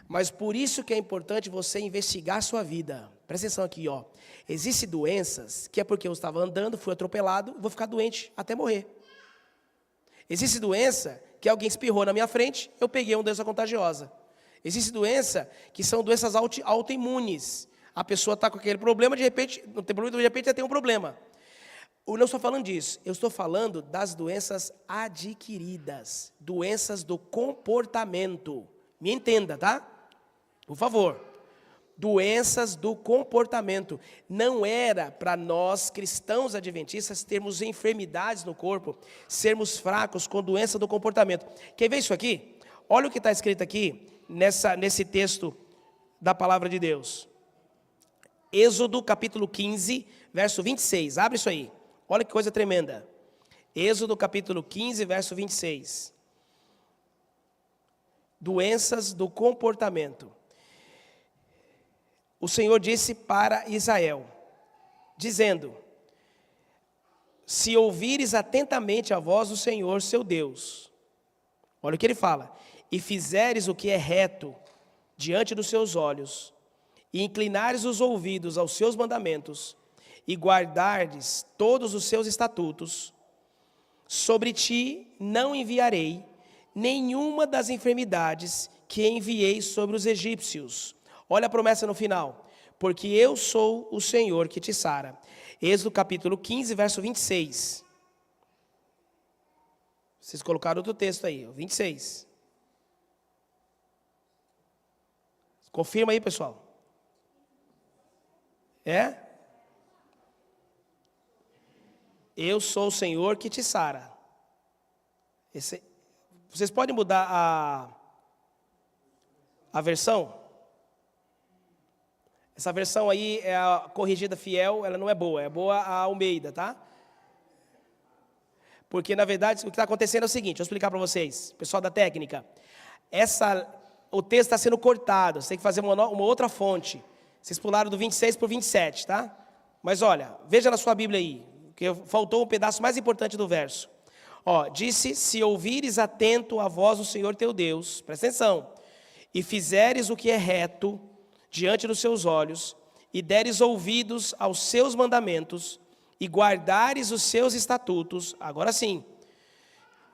Speaker 1: Mas por isso que é importante você investigar a sua vida. Presta atenção aqui, ó. Existem doenças que é porque eu estava andando, fui atropelado, vou ficar doente até morrer. Existe doença que alguém espirrou na minha frente, eu peguei uma doença contagiosa. Existe doença que são doenças autoimunes. A pessoa está com aquele problema, de repente, não tem problema, de repente já tem um problema. Eu não estou falando disso, eu estou falando das doenças adquiridas, doenças do comportamento. Me entenda, tá? Por favor. Doenças do comportamento. Não era para nós, cristãos adventistas, termos enfermidades no corpo, sermos fracos com doença do comportamento. Quer ver isso aqui? Olha o que está escrito aqui, nesse texto da palavra de Deus. Êxodo capítulo 15, verso 26. Abre isso aí. Olha que coisa tremenda. Êxodo capítulo 15, verso 26. Doenças do comportamento. O Senhor disse para Israel, dizendo, se ouvires atentamente a voz do Senhor, seu Deus, olha o que ele fala, e fizeres o que é reto diante dos seus olhos, e inclinares os ouvidos aos seus mandamentos, e guardardes todos os seus estatutos, sobre ti não enviarei nenhuma das enfermidades que enviei sobre os egípcios. Olha a promessa no final. Porque eu sou o Senhor que te sara. Êxodo capítulo 15, verso 26. Vocês colocaram outro texto aí, 26. Confirma aí, pessoal. É? Eu sou o Senhor que te sara. Vocês podem mudar a versão? Essa versão aí é a corrigida fiel, ela não é boa, é boa a Almeida, tá? Porque na verdade o que está acontecendo é o seguinte, vou explicar para vocês, pessoal da técnica. O texto está sendo cortado, você tem que fazer uma outra fonte. Vocês pularam do 26 para o 27, tá? Mas olha, veja na sua Bíblia aí. Porque faltou um pedaço mais importante do verso. Ó, disse, se ouvires atento a voz do Senhor teu Deus, presta atenção, e fizeres o que é reto diante dos seus olhos, e deres ouvidos aos seus mandamentos, e guardares os seus estatutos, agora sim,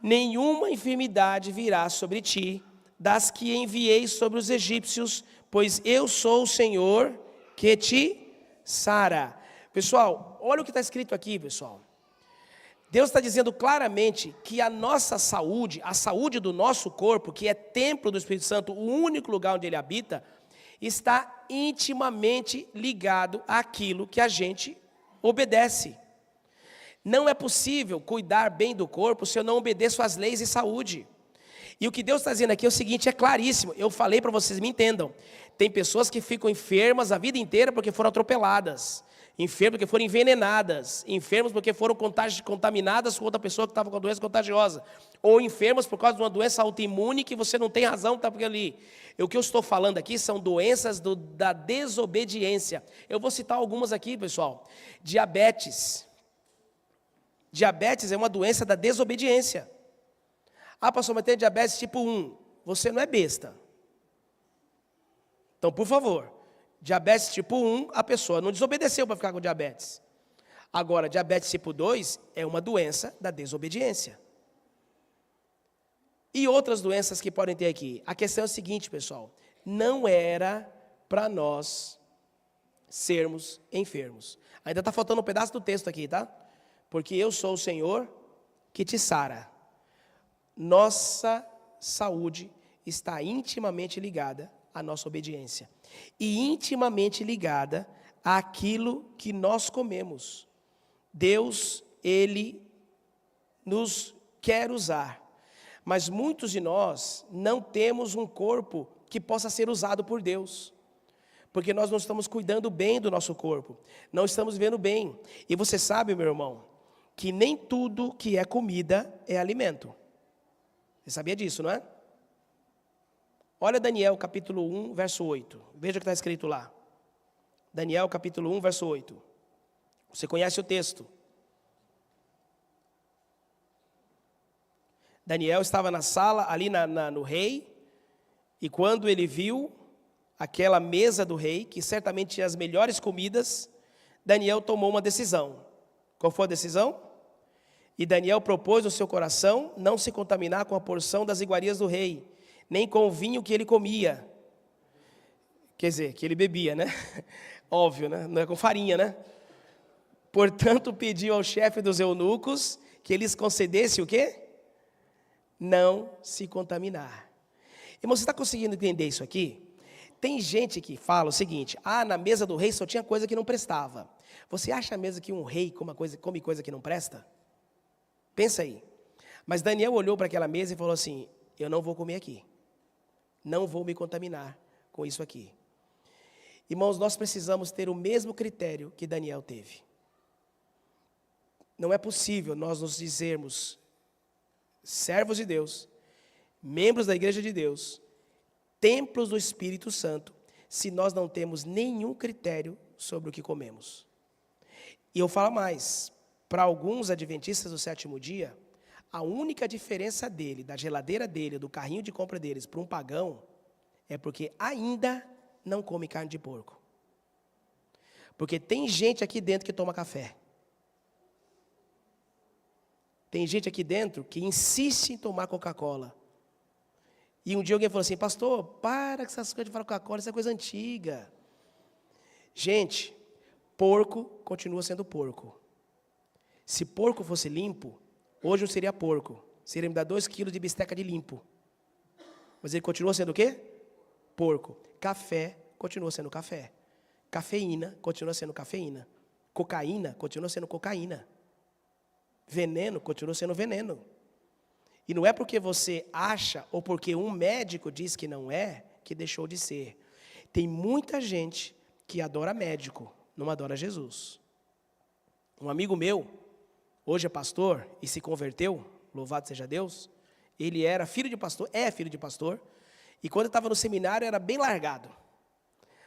Speaker 1: nenhuma enfermidade virá sobre ti, das que enviei sobre os egípcios, pois eu sou o Senhor que te sara. Pessoal, olha o que está escrito aqui, pessoal. Deus está dizendo claramente que a nossa saúde, a saúde do nosso corpo, que é templo do Espírito Santo, o único lugar onde ele habita, está intimamente ligado àquilo que a gente obedece. Não é possível cuidar bem do corpo se eu não obedeço às leis de saúde. E o que Deus está dizendo aqui é o seguinte, é claríssimo, eu falei para vocês, me entendam. Tem pessoas que ficam enfermas a vida inteira porque foram atropeladas. Enfermos porque foram envenenadas, enfermos porque foram contaminadas com outra pessoa que estava com a doença contagiosa, ou enfermos por causa de uma doença autoimune que você não tem razão de estar por ali. O que eu estou falando aqui são doenças da desobediência. Eu vou citar algumas aqui, pessoal. Diabetes. Diabetes é uma doença da desobediência. Ah, pastor, mas tem diabetes tipo 1. Você não é besta. Então, por favor. Diabetes tipo 1, a pessoa não desobedeceu para ficar com diabetes. Agora, diabetes tipo 2 é uma doença da desobediência. E outras doenças que podem ter aqui. A questão é a seguinte, pessoal. Não era para nós sermos enfermos. Ainda está faltando um pedaço do texto aqui, tá? Porque eu sou o Senhor que te sara. Nossa saúde está intimamente ligada à nossa obediência. E intimamente ligada àquilo que nós comemos. Deus, Ele nos quer usar. Mas muitos de nós não temos um corpo que possa ser usado por Deus. Porque nós não estamos cuidando bem do nosso corpo. Não estamos vivendo bem. E você sabe, meu irmão, que nem tudo que é comida é alimento. Você sabia disso, não é? Olha Daniel capítulo 1, verso 8. Veja o que está escrito lá. Daniel capítulo 1, verso 8. Você conhece o texto. Daniel estava na sala, ali no rei, e quando ele viu aquela mesa do rei, que certamente tinha as melhores comidas, Daniel tomou uma decisão. Qual foi a decisão? E Daniel propôs no seu coração não se contaminar com a porção das iguarias do rei, nem com o vinho que ele comia. Quer dizer, que ele bebia, né? Óbvio, né? Não é com farinha, né? Portanto, pediu ao chefe dos eunucos que eles concedessem o quê? Não se contaminar. Irmão, você está conseguindo entender isso aqui? Tem gente que fala o seguinte: na mesa do rei só tinha coisa que não prestava. Você acha mesmo que um rei come coisa que não presta? Pensa aí. Mas Daniel olhou para aquela mesa e falou assim: eu não vou comer aqui. Não vou me contaminar com isso aqui. Irmãos, nós precisamos ter o mesmo critério que Daniel teve. Não é possível nós nos dizermos servos de Deus, membros da igreja de Deus, templos do Espírito Santo, se nós não temos nenhum critério sobre o que comemos. E eu falo mais, para alguns adventistas do sétimo dia, a única diferença dele, da geladeira dele, do carrinho de compra deles para um pagão, é porque ainda não come carne de porco. Porque tem gente aqui dentro que toma café. Tem gente aqui dentro que insiste em tomar Coca-Cola. E um dia alguém falou assim: pastor, para com essas coisas de falar Coca-Cola, isso é coisa antiga. Gente, porco continua sendo porco. Se porco fosse limpo, hoje não seria porco. Seria me dar 2 quilos de bisteca de limpo. Mas ele continua sendo o quê? Porco. Café continua sendo café. Cafeína continua sendo cafeína. Cocaína continua sendo cocaína. Veneno continua sendo veneno. E não é porque você acha ou porque um médico diz que não é, que deixou de ser. Tem muita gente que adora médico, não adora Jesus. Um amigo meu, hoje é pastor e se converteu, louvado seja Deus. Ele era filho de pastor, é filho de pastor. E quando estava no seminário era bem largado.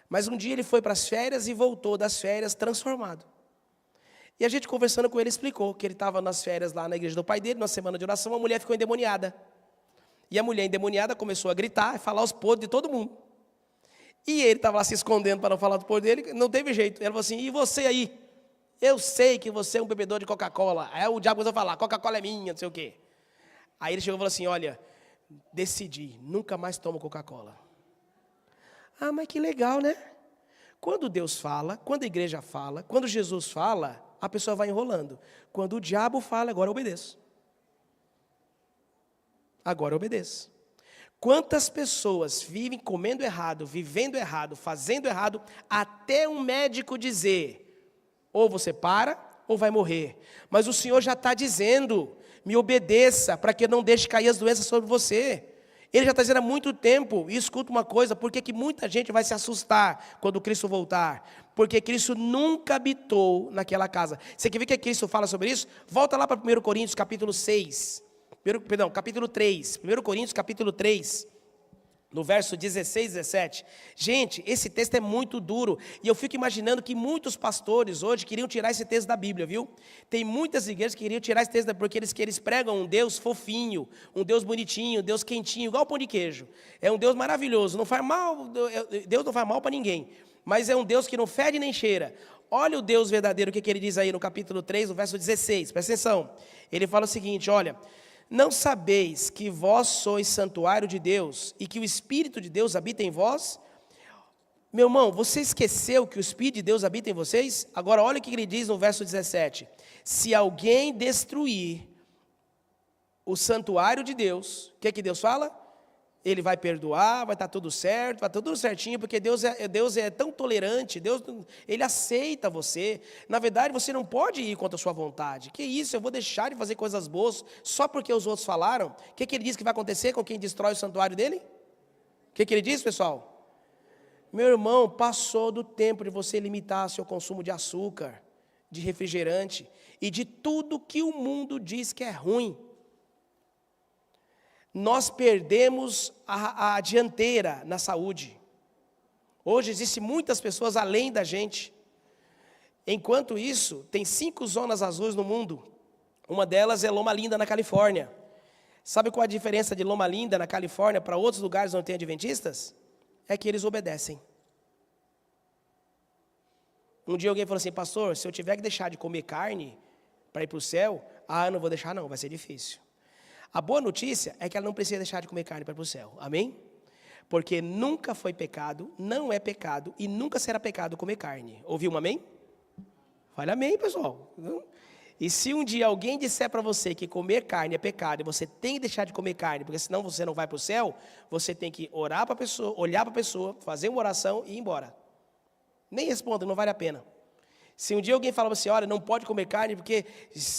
Speaker 1: Mas um dia ele foi para as férias e voltou das férias transformado. E a gente conversando com ele explicou que ele estava nas férias lá na igreja do pai dele, numa semana de oração, uma mulher ficou endemoniada. E a mulher endemoniada começou a gritar e falar os podres de todo mundo. E ele estava lá se escondendo para não falar do podre dele, não teve jeito. Ela falou assim: e você aí? Eu sei que você é um bebedor de Coca-Cola. Aí o diabo começou a falar: Coca-Cola é minha, não sei o quê. Aí ele chegou e falou assim: olha, decidi, nunca mais tomo Coca-Cola. Ah, mas que legal, né? Quando Deus fala, quando a igreja fala, quando Jesus fala, a pessoa vai enrolando. Quando o diabo fala, agora eu obedeço. Agora eu obedeço. Quantas pessoas vivem comendo errado, vivendo errado, fazendo errado, até um médico dizer: ou você para, ou vai morrer. Mas o Senhor já está dizendo: me obedeça, para que eu não deixe cair as doenças sobre você. Ele já está dizendo há muito tempo. E escuta uma coisa: por que muita gente vai se assustar quando Cristo voltar? Porque Cristo nunca habitou naquela casa. Você quer ver que Cristo fala sobre isso? Volta lá para 1 Coríntios capítulo 6. Capítulo 3. 1 Coríntios capítulo 3. No verso 16 e 17. Gente, esse texto é muito duro. E eu fico imaginando que muitos pastores hoje queriam tirar esse texto da Bíblia, viu? Tem muitas igrejas que queriam tirar esse texto porque eles pregam um Deus fofinho, um Deus bonitinho, um Deus quentinho, igual pão de queijo. É um Deus maravilhoso, não faz mal, Deus não faz mal para ninguém. Mas é um Deus que não fede nem cheira. Olha o Deus verdadeiro, o que ele diz aí no capítulo 3, no verso 16, presta atenção. Ele fala o seguinte, olha, não sabeis que vós sois santuário de Deus e que o Espírito de Deus habita em vós? Meu irmão, você esqueceu que o Espírito de Deus habita em vocês? Agora olha o que ele diz no verso 17. Se alguém destruir o santuário de Deus, o que Deus fala? Ele vai perdoar, vai estar tudo certo, vai tudo certinho, porque Deus é tão tolerante, Deus, Ele aceita você. Na verdade, você não pode ir contra a sua vontade. Que isso, eu vou deixar de fazer coisas boas só porque os outros falaram? O que ele diz que vai acontecer com quem destrói o santuário dele? O que ele diz, pessoal? Meu irmão, passou do tempo de você limitar seu consumo de açúcar, de refrigerante e de tudo que o mundo diz que é ruim. Nós perdemos a dianteira na saúde. Hoje existem muitas pessoas além da gente. Enquanto isso, tem 5 zonas azuis no mundo. Uma delas é Loma Linda, na Califórnia. Sabe qual a diferença de Loma Linda, na Califórnia, para outros lugares onde tem adventistas? É que eles obedecem. Um dia alguém falou assim, pastor, se eu tiver que deixar de comer carne para ir para o céu, eu não vou deixar não, vai ser difícil. A boa notícia é que ela não precisa deixar de comer carne para ir para o céu, amém? Porque nunca foi pecado, não é pecado e nunca será pecado comer carne. Ouviu um amém? Fale amém, pessoal. E se um dia alguém disser para você que comer carne é pecado e você tem que deixar de comer carne, porque senão você não vai para o céu, você tem que orar para a pessoa, olhar para a pessoa, fazer uma oração e ir embora. Nem responda, não vale a pena. Se um dia alguém fala assim, olha, não pode comer carne, porque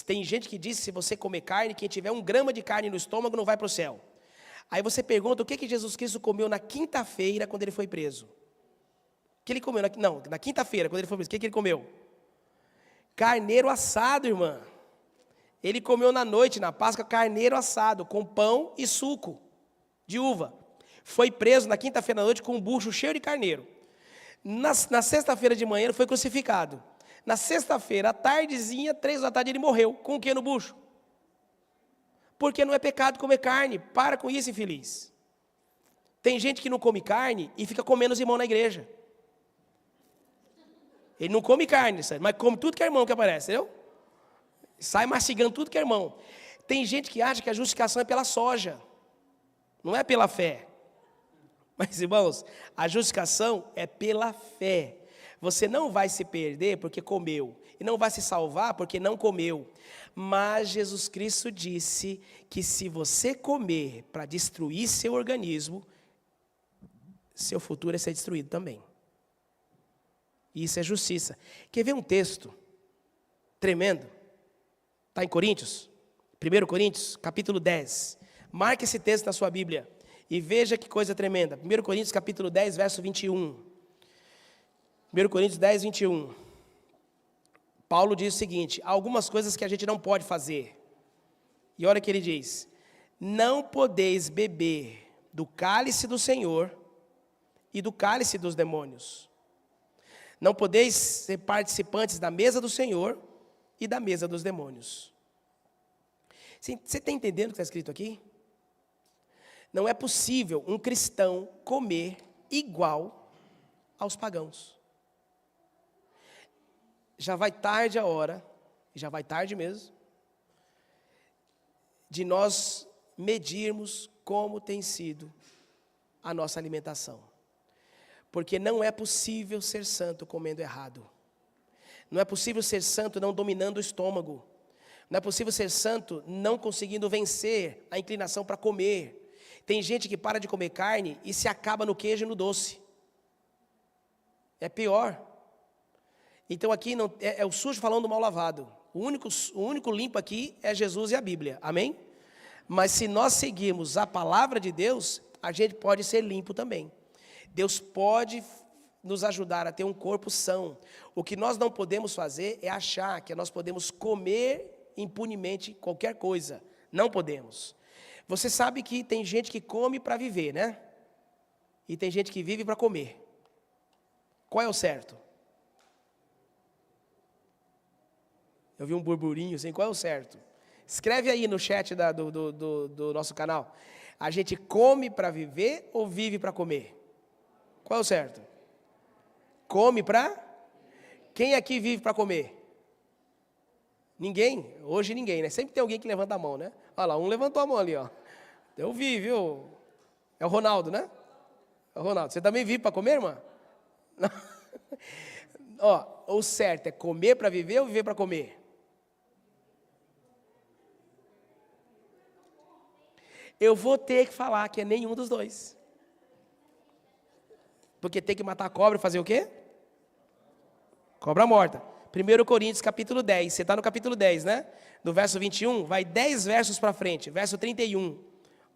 Speaker 1: tem gente que diz que se você comer carne, quem tiver 1 grama de carne no estômago não vai para o céu. Aí você pergunta o que Jesus Cristo comeu na quinta-feira quando ele foi preso. O que ele comeu? Na quinta-feira, quando ele foi preso, o que ele comeu? Carneiro assado, irmã. Ele comeu na noite, na Páscoa, carneiro assado, com pão e suco de uva. Foi preso na quinta-feira à noite com um bucho cheio de carneiro. Na sexta-feira de manhã ele foi crucificado. Na sexta-feira, à tardezinha, 3 da tarde, ele morreu. Com o que no bucho? Porque não é pecado comer carne. Para com isso, infeliz. Tem gente que não come carne e fica comendo os irmãos na igreja. Ele não come carne, sabe? Mas come tudo que é irmão que aparece, entendeu? Sai mastigando tudo que é irmão. Tem gente que acha que a justificação é pela soja. Não é pela fé. Mas, irmãos, a justificação é pela fé. Você não vai se perder porque comeu, e não vai se salvar porque não comeu. Mas Jesus Cristo disse que se você comer para destruir seu organismo, seu futuro é ser destruído também. Isso é justiça. Quer ver um texto tremendo? Está em Coríntios? 1 Coríntios, capítulo 10. Marque esse texto na sua Bíblia. E veja que coisa tremenda. 1 Coríntios, capítulo 10, verso 21. 1 Coríntios 10, 21. Paulo diz o seguinte, há algumas coisas que a gente não pode fazer. E olha o que ele diz. Não podeis beber do cálice do Senhor e do cálice dos demônios. Não podeis ser participantes da mesa do Senhor e da mesa dos demônios. Você está entendendo o que está escrito aqui? Não é possível um cristão comer igual aos pagãos. Já vai tarde a hora, já vai tarde mesmo, de nós medirmos como tem sido a nossa alimentação. Porque não é possível ser santo comendo errado. Não é possível ser santo não dominando o estômago. Não é possível ser santo não conseguindo vencer a inclinação para comer. Tem gente que para de comer carne e se acaba no queijo e no doce. É pior. Então aqui não, é o sujo falando do mal lavado. O único limpo aqui é Jesus e a Bíblia. Amém? Mas se nós seguirmos a palavra de Deus, a gente pode ser limpo também. Deus pode nos ajudar a ter um corpo são. O que nós não podemos fazer é achar que nós podemos comer impunemente qualquer coisa. Não podemos. Você sabe que tem gente que come para viver, né? E tem gente que vive para comer. Qual é o certo? Eu vi um burburinho assim, qual é o certo? Escreve aí no chat do nosso canal. A gente come para viver ou vive para comer? Qual é o certo? Come para? Quem aqui vive para comer? Ninguém? Hoje ninguém, né? Sempre tem alguém que levanta a mão, né? Olha lá, um levantou a mão ali, ó. Eu vi, viu? É o Ronaldo, né? É o Ronaldo. Você também vive para comer, irmã? Não. Ó, o certo é comer para viver ou viver para comer? Eu vou ter que falar que é nenhum dos dois. Porque tem que matar a cobra e fazer o quê? Cobra morta. 1 Coríntios capítulo 10. Você está no capítulo 10, né? Do verso 21, vai 10 versos para frente. Verso 31.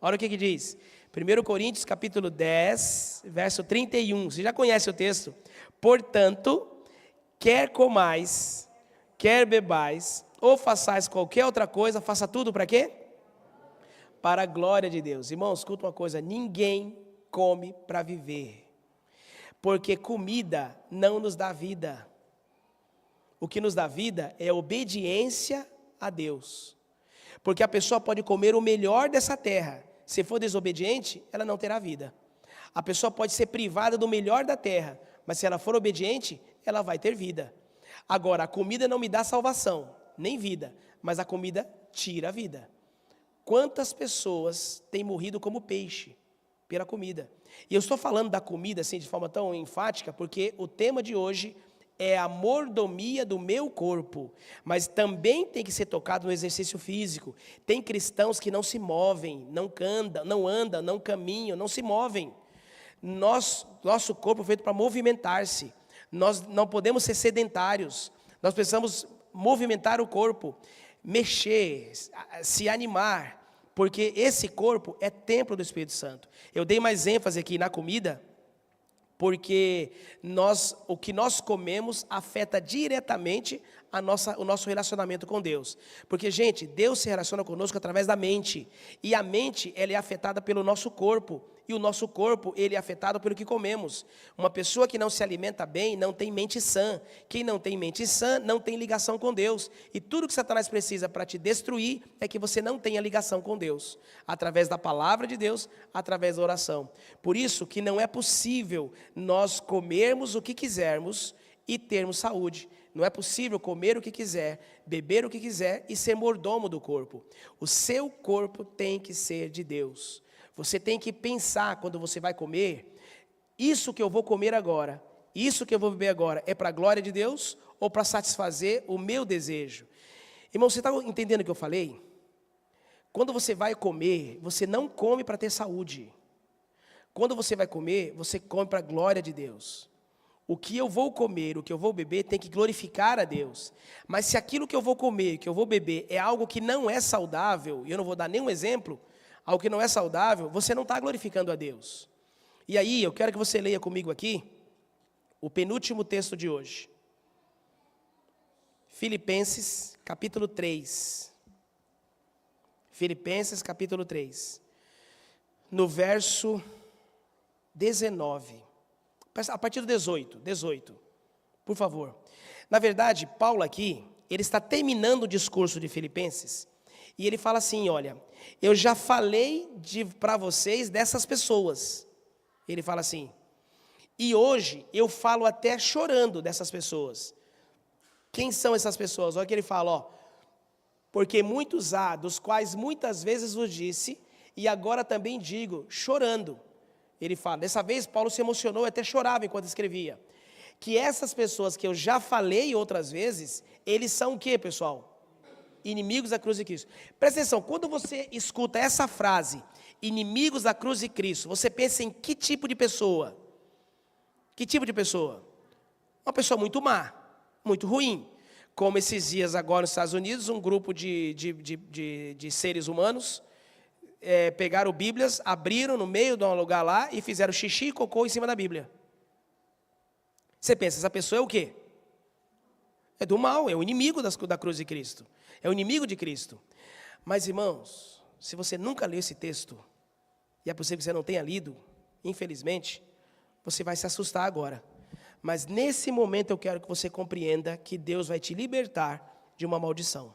Speaker 1: Olha o que diz. 1 Coríntios capítulo 10, verso 31. Você já conhece o texto. Portanto, quer comais, quer bebais, ou façais qualquer outra coisa, faça tudo para quê? Para a glória de Deus. Irmãos, escuta uma coisa. Ninguém come para viver. Porque comida não nos dá vida. O que nos dá vida é obediência a Deus. Porque a pessoa pode comer o melhor dessa terra. Se for desobediente, ela não terá vida. A pessoa pode ser privada do melhor da terra, mas se ela for obediente, ela vai ter vida. Agora, a comida não me dá salvação, nem vida, mas a comida tira a vida. Quantas pessoas têm morrido como peixe pela comida? E eu estou falando da comida assim de forma tão enfática, porque o tema de hoje é a mordomia do meu corpo, mas também tem que ser tocado no exercício físico. Tem cristãos que não se movem, não andam, não caminham, não se movem. Nosso corpo é feito para movimentar-se. Nós não podemos ser sedentários. Nós precisamos movimentar o corpo, mexer, se animar, porque esse corpo é templo do Espírito Santo. Eu dei mais ênfase aqui na comida, porque o que nós comemos afeta diretamente o nosso relacionamento com Deus. Porque, gente, Deus se relaciona conosco através da mente, e a mente ela é afetada pelo nosso corpo, e o nosso corpo ele é afetado pelo que comemos. Uma pessoa que não se alimenta bem não tem mente sã. Quem não tem mente sã não tem ligação com Deus. E tudo que Satanás precisa para te destruir é que você não tenha ligação com Deus, através da palavra de Deus, através da oração. Por isso que não é possível nós comermos o que quisermos e termos saúde. Não é possível comer o que quiser, beber o que quiser e ser mordomo do corpo. O seu corpo tem que ser de Deus. Você tem que pensar quando você vai comer, isso que eu vou comer agora, isso que eu vou beber agora, é para a glória de Deus ou para satisfazer o meu desejo? Irmão, você está entendendo o que eu falei? Quando você vai comer, você não come para ter saúde. Quando você vai comer, você come para a glória de Deus. O que eu vou comer, o que eu vou beber, tem que glorificar a Deus. Mas se aquilo que eu vou comer, que eu vou beber, é algo que não é saudável, e eu não vou dar nenhum exemplo, algo que não é saudável, você não está glorificando a Deus. E aí, eu quero que você leia comigo aqui, o penúltimo texto de hoje. Filipenses, capítulo 3. Filipenses, capítulo 3. No verso 19. A partir do 18, por favor. Na verdade, Paulo aqui, ele está terminando o discurso de Filipenses, e ele fala assim, olha, eu já falei para vocês dessas pessoas. Ele fala assim, e hoje eu falo até chorando dessas pessoas. Quem são essas pessoas? Olha o que ele fala, ó. Porque muitos há, dos quais muitas vezes vos disse, e agora também digo, chorando. Ele fala, dessa vez Paulo se emocionou, até chorava enquanto escrevia. Que essas pessoas que eu já falei outras vezes, eles são o quê, pessoal? Inimigos da cruz de Cristo. Presta atenção, quando você escuta essa frase, inimigos da cruz de Cristo, você pensa em que tipo de pessoa? Que tipo de pessoa? Uma pessoa muito má, muito ruim. Como esses dias agora nos Estados Unidos, um grupo de seres humanos pegaram Bíblias, abriram no meio de um lugar lá e fizeram xixi e cocô em cima da Bíblia. Você pensa, essa pessoa é o quê? É do mal, é o inimigo da cruz de Cristo. É o inimigo de Cristo. Mas, irmãos, se você nunca leu esse texto, e é possível que você não tenha lido, infelizmente, você vai se assustar agora. Mas nesse momento eu quero que você compreenda que Deus vai te libertar de uma maldição.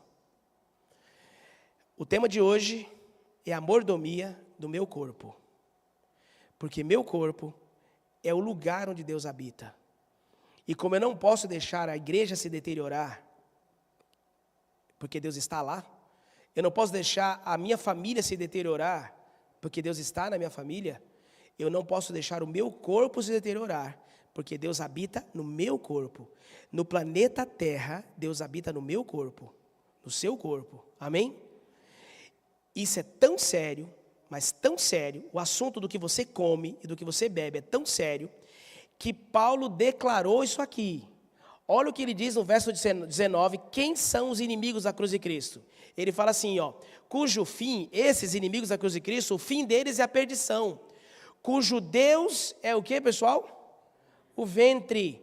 Speaker 1: O tema de hoje é a mordomia do meu corpo. Porque meu corpo é o lugar onde Deus habita. E como eu não posso deixar a igreja se deteriorar, porque Deus está lá, eu não posso deixar a minha família se deteriorar, porque Deus está na minha família, eu não posso deixar o meu corpo se deteriorar, porque Deus habita no meu corpo. No planeta Terra, Deus habita no meu corpo, no seu corpo. Amém? Isso é tão sério, mas tão sério, o assunto do que você come e do que você bebe é tão sério, que Paulo declarou isso aqui. Olha o que ele diz no verso 19, quem são os inimigos da cruz de Cristo? Ele fala assim, ó, cujo fim, esses inimigos da cruz de Cristo, o fim deles é a perdição, cujo Deus é o que, pessoal? O ventre,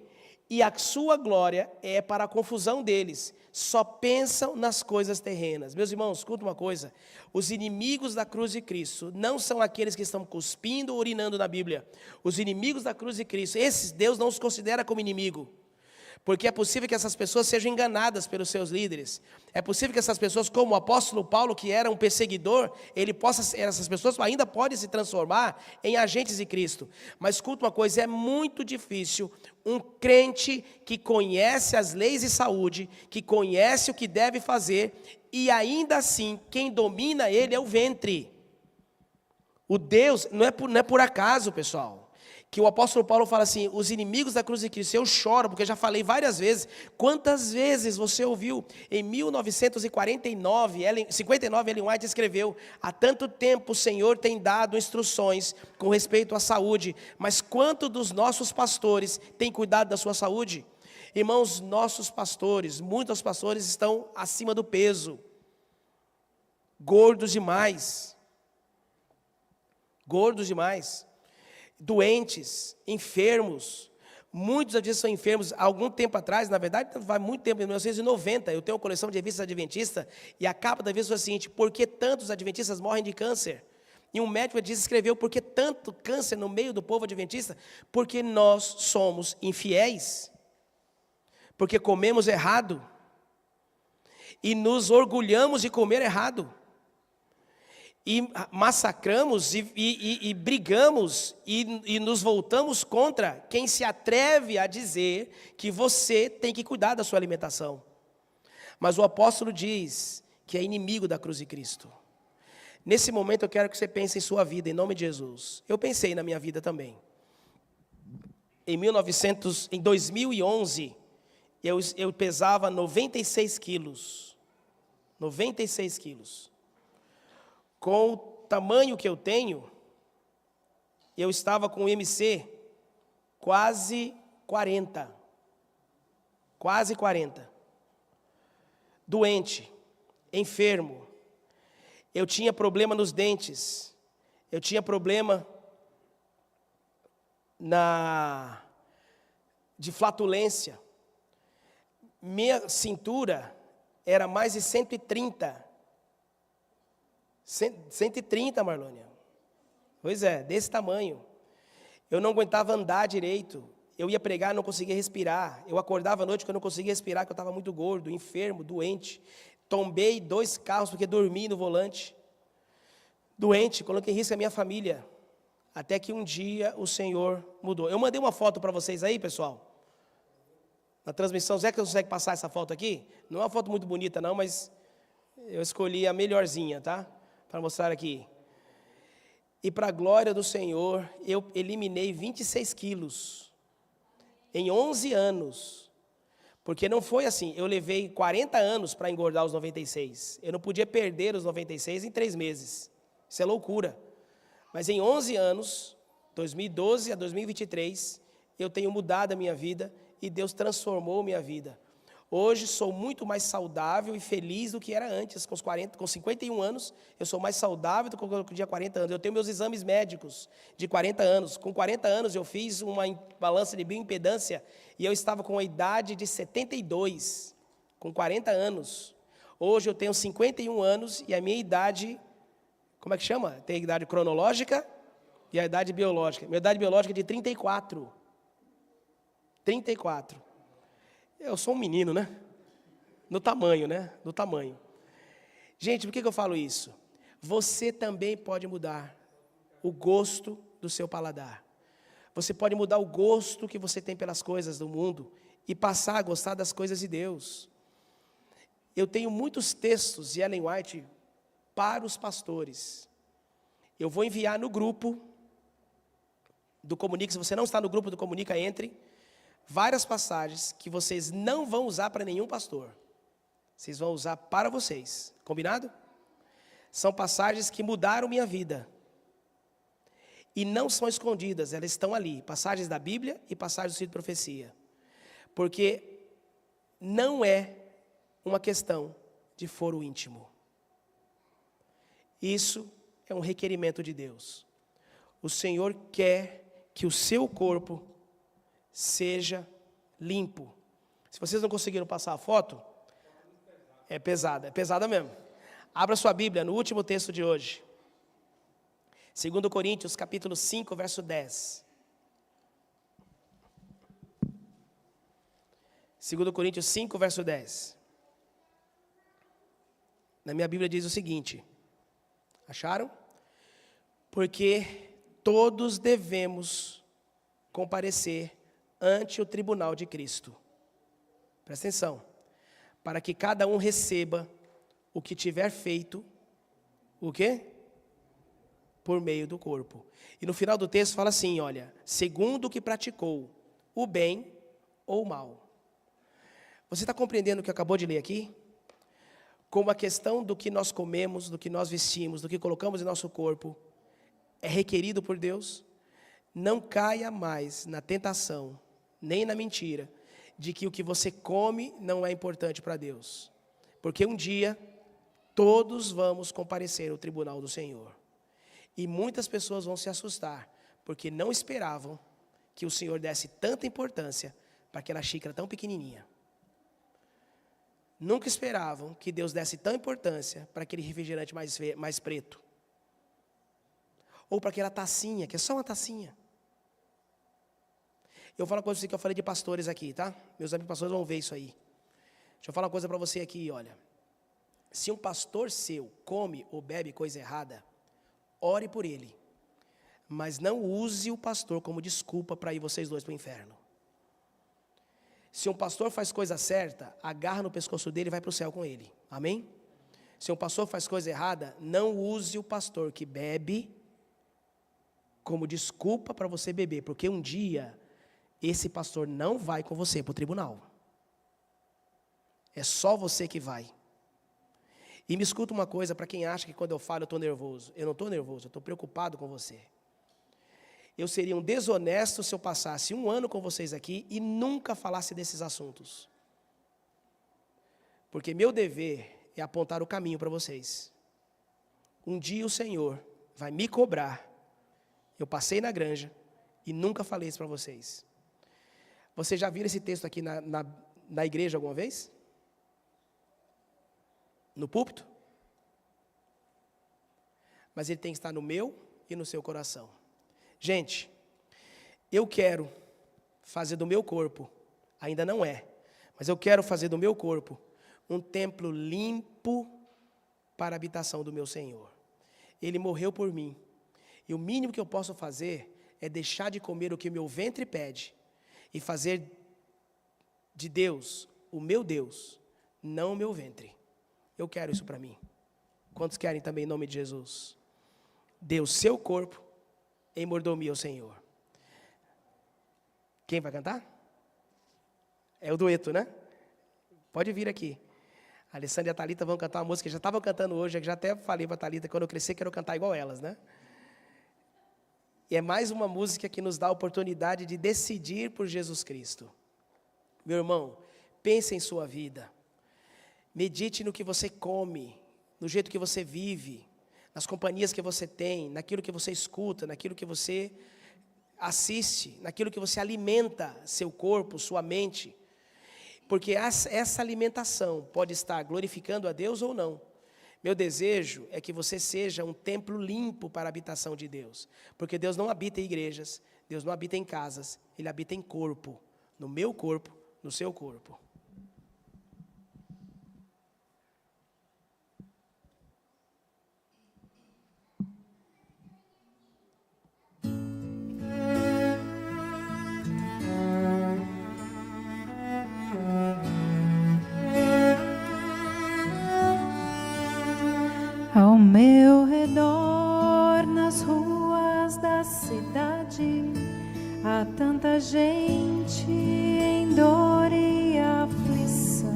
Speaker 1: e a sua glória é para a confusão deles, só pensam nas coisas terrenas. Meus irmãos, escuta uma coisa, os inimigos da cruz de Cristo não são aqueles que estão cuspindo ou urinando na Bíblia. Os inimigos da cruz de Cristo, esses Deus não os considera como inimigo. Porque é possível que essas pessoas sejam enganadas pelos seus líderes. É possível que essas pessoas, como o apóstolo Paulo, que era um perseguidor, essas pessoas ainda podem se transformar em agentes de Cristo. Mas escuta uma coisa, é muito difícil um crente que conhece as leis de saúde, que conhece o que deve fazer, e ainda assim, quem domina ele é o ventre. O Deus, não é por acaso, pessoal, que o apóstolo Paulo fala assim, os inimigos da cruz de Cristo, eu choro, porque eu já falei várias vezes, quantas vezes você ouviu, em 1959, Ellen White escreveu, há tanto tempo o Senhor tem dado instruções com respeito à saúde, mas quanto dos nossos pastores têm cuidado da sua saúde? Irmãos, nossos pastores, muitos pastores estão acima do peso, gordos demais, doentes, enfermos, muitos adventistas são enfermos. Há algum tempo atrás, na verdade, vai muito tempo, em 1990, eu tenho uma coleção de revistas adventistas, e a capa da revista foi a seguinte, por que tantos adventistas morrem de câncer? E um médico adventista escreveu, por que tanto câncer no meio do povo adventista? Porque nós somos infiéis, porque comemos errado, e nos orgulhamos de comer errado, e massacramos e brigamos e nos voltamos contra quem se atreve a dizer que você tem que cuidar da sua alimentação. Mas o apóstolo diz que é inimigo da cruz de Cristo. Nesse momento eu quero que você pense em sua vida, em nome de Jesus. Eu pensei na minha vida também. Em 2011, eu pesava 96 quilos. 96 quilos. Com o tamanho que eu tenho, eu estava com o MC quase 40. Quase 40. Doente, enfermo. Eu tinha problema nos dentes. Eu tinha problema de flatulência. Minha cintura era mais de 130. 130, Marlônia. Pois é, desse tamanho. Eu não aguentava andar direito. Eu ia pregar, não conseguia respirar. Eu acordava à noite que eu não conseguia respirar, que eu estava muito gordo, enfermo, doente. Tombei 2 carros porque dormi no volante. Doente, coloquei em risco a minha família. Até que um dia o Senhor mudou. Eu mandei uma foto para vocês aí, pessoal. Na transmissão, Zé, que você consegue passar essa foto aqui? Não é uma foto muito bonita não, mas eu escolhi a melhorzinha, tá? Para mostrar aqui. E para a glória do Senhor, eu eliminei 26 quilos em 11 anos. Porque não foi assim, eu levei 40 anos para engordar os 96. Eu não podia perder os 96 em 3 meses. Isso é loucura. Mas em 11 anos, 2012 a 2023, eu tenho mudado a minha vida e Deus transformou minha vida. Hoje sou muito mais saudável e feliz do que era antes, com 51 anos, eu sou mais saudável do que eu tinha 40 anos. Eu tenho meus exames médicos de 40 anos. Com 40 anos eu fiz uma balança de bioimpedância e eu estava com a idade de 72, com 40 anos. Hoje eu tenho 51 anos e a minha idade, como é que chama? Tem a idade cronológica e a idade biológica. Minha idade biológica é de 34. 34. Eu sou um menino, né? No tamanho, né? No tamanho. Gente, por que eu falo isso? Você também pode mudar o gosto do seu paladar. Você pode mudar o gosto que você tem pelas coisas do mundo e passar a gostar das coisas de Deus. Eu tenho muitos textos de Ellen White para os pastores. Eu vou enviar no grupo do Comunica. Se você não está no grupo do Comunica, entre. Várias passagens que vocês não vão usar para nenhum pastor. Vocês vão usar para vocês. Combinado? São passagens que mudaram minha vida. E não são escondidas, elas estão ali. Passagens da Bíblia e passagens do Círculo de Profecia. Porque não é uma questão de foro íntimo. Isso é um requerimento de Deus. O Senhor quer que o seu corpo seja limpo. Se vocês não conseguiram passar a foto, é pesada mesmo. Abra sua Bíblia no último texto de hoje. 2 Coríntios, capítulo 5, verso 10. 2 Coríntios 5, verso 10. Na minha Bíblia diz o seguinte. Acharam? Porque todos devemos comparecer ante o tribunal de Cristo. Presta atenção. Para que cada um receba o que tiver feito, o quê? Por meio do corpo. E no final do texto fala assim, olha, segundo o que praticou, o bem ou o mal. Você está compreendendo o que acabou de ler aqui? Como a questão do que nós comemos, do que nós vestimos, do que colocamos em nosso corpo, é requerido por Deus? Não caia mais na tentação, nem na mentira, de que o que você come não é importante para Deus. Porque um dia, todos vamos comparecer ao tribunal do Senhor. E muitas pessoas vão se assustar, porque não esperavam que o Senhor desse tanta importância para aquela xícara tão pequenininha. Nunca esperavam que Deus desse tanta importância para aquele refrigerante mais preto. Ou para aquela tacinha, que é só uma tacinha. Eu vou falar uma coisa que eu falei de pastores aqui, tá? Meus amigos pastores vão ver isso aí. Deixa eu falar uma coisa para você aqui, olha. Se um pastor seu come ou bebe coisa errada, ore por ele. Mas não use o pastor como desculpa para ir vocês dois para o inferno. Se um pastor faz coisa certa, agarra no pescoço dele e vai para o céu com ele. Amém? Se um pastor faz coisa errada, não use o pastor que bebe como desculpa para você beber. Porque um dia, esse pastor não vai com você para o tribunal. É só você que vai. E me escuta uma coisa, para quem acha que quando eu falo eu estou nervoso. Eu não estou nervoso, eu estou preocupado com você. Eu seria um desonesto se eu passasse 1 ano com vocês aqui e nunca falasse desses assuntos. Porque meu dever é apontar o caminho para vocês. Um dia o Senhor vai me cobrar. Eu passei na granja e nunca falei isso para vocês. Vocês já viram esse texto aqui na igreja alguma vez? No púlpito? Mas ele tem que estar no meu e no seu coração. Gente, eu quero fazer do meu corpo, ainda não é, mas eu quero fazer do meu corpo um templo limpo para a habitação do meu Senhor. Ele morreu por mim. E o mínimo que eu posso fazer é deixar de comer o que o meu ventre pede e fazer de Deus, o meu Deus, não o meu ventre. Eu quero isso para mim. Quantos querem também em nome de Jesus? Dê o seu corpo em mordomia ao Senhor. Quem vai cantar? É o dueto, né? Pode vir aqui. A Alessandra e a Thalita vão cantar uma música que já estavam cantando hoje, já até falei para a Thalita que quando eu crescer quero cantar igual elas, né? E é mais uma música que nos dá a oportunidade de decidir por Jesus Cristo. Meu irmão, pense em sua vida. Medite no que você come, no jeito que você vive, nas companhias que você tem, naquilo que você escuta, naquilo que você assiste, naquilo que você alimenta seu corpo, sua mente. Porque essa alimentação pode estar glorificando a Deus ou não. Meu desejo é que você seja um templo limpo para a habitação de Deus. Porque Deus não habita em igrejas, Deus não habita em casas, Ele habita em corpo, no meu corpo, no seu corpo.
Speaker 2: em dor e aflição,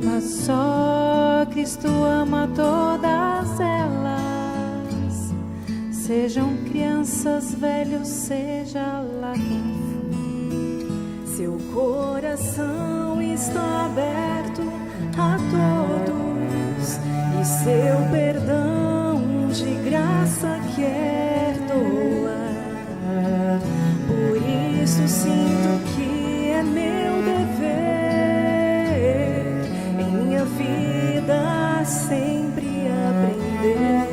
Speaker 2: mas só Cristo ama todas elas. Sejam crianças, velhos, seja lá quem for, seu coração está aberto a todos e seu perdão de graça quer doar. Por isso sinto que é meu dever em minha vida sempre aprender.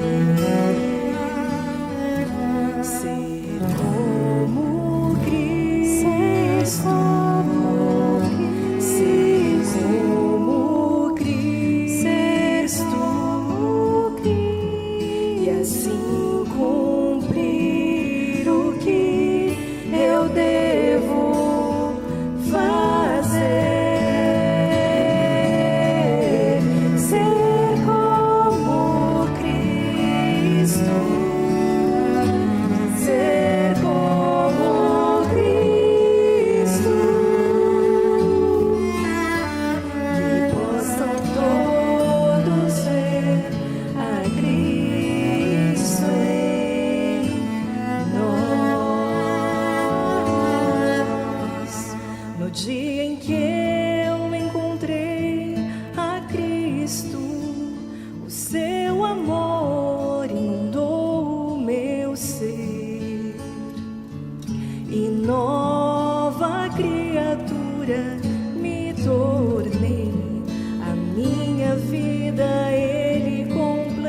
Speaker 2: Ser como Cristo, ser como Cristo, e assim cumprir o que eu devo fazer. Ser como Cristo, ser como Cristo, que possam todos ver a Cristo em nós. No dia em que eu encontrei a Cristo, o seu amor inundou o meu ser, e nova criatura me tornei. A minha vida Ele completou.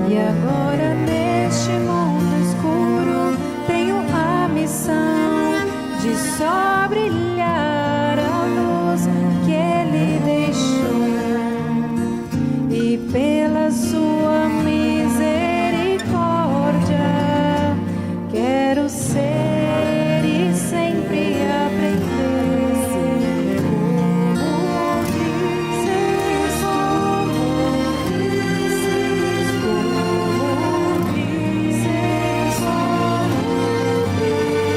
Speaker 2: E agora neste mundo escuro tenho a missão de só brilhar a luz que Ele deixou, e pela sua misericórdia quero ser e sempre aprender. Ser como Cristo, e assim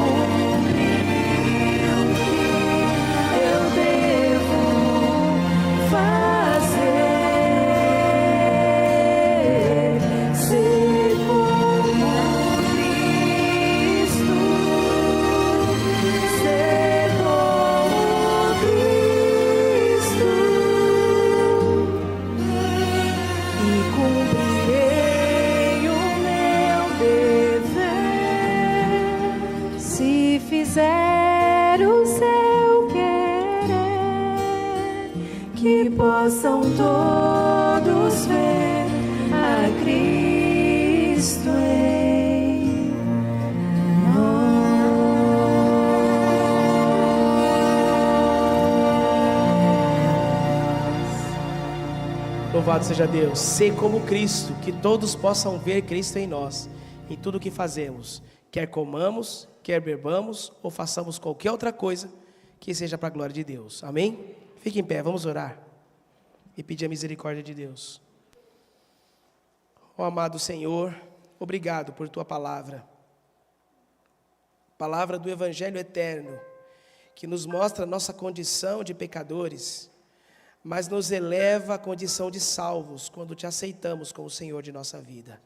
Speaker 2: cumprir o que eu devo fazer. Ser como Cristo, ser como Cristo, e cumprirei o meu dever se fizer o seu querer, que possam todos ver a Cristo em nós.
Speaker 1: Louvado seja Deus. Ser como Cristo, que todos possam ver Cristo em nós, em tudo o que fazemos, quer comamos, quer bebamos ou façamos qualquer outra coisa que seja para a glória de Deus. Amém? Fique em pé, vamos orar e pedir a misericórdia de Deus. Ó amado Senhor, obrigado por Tua palavra do Evangelho eterno, que nos mostra a nossa condição de pecadores, mas nos eleva à condição de salvos quando Te aceitamos como Senhor de nossa vida.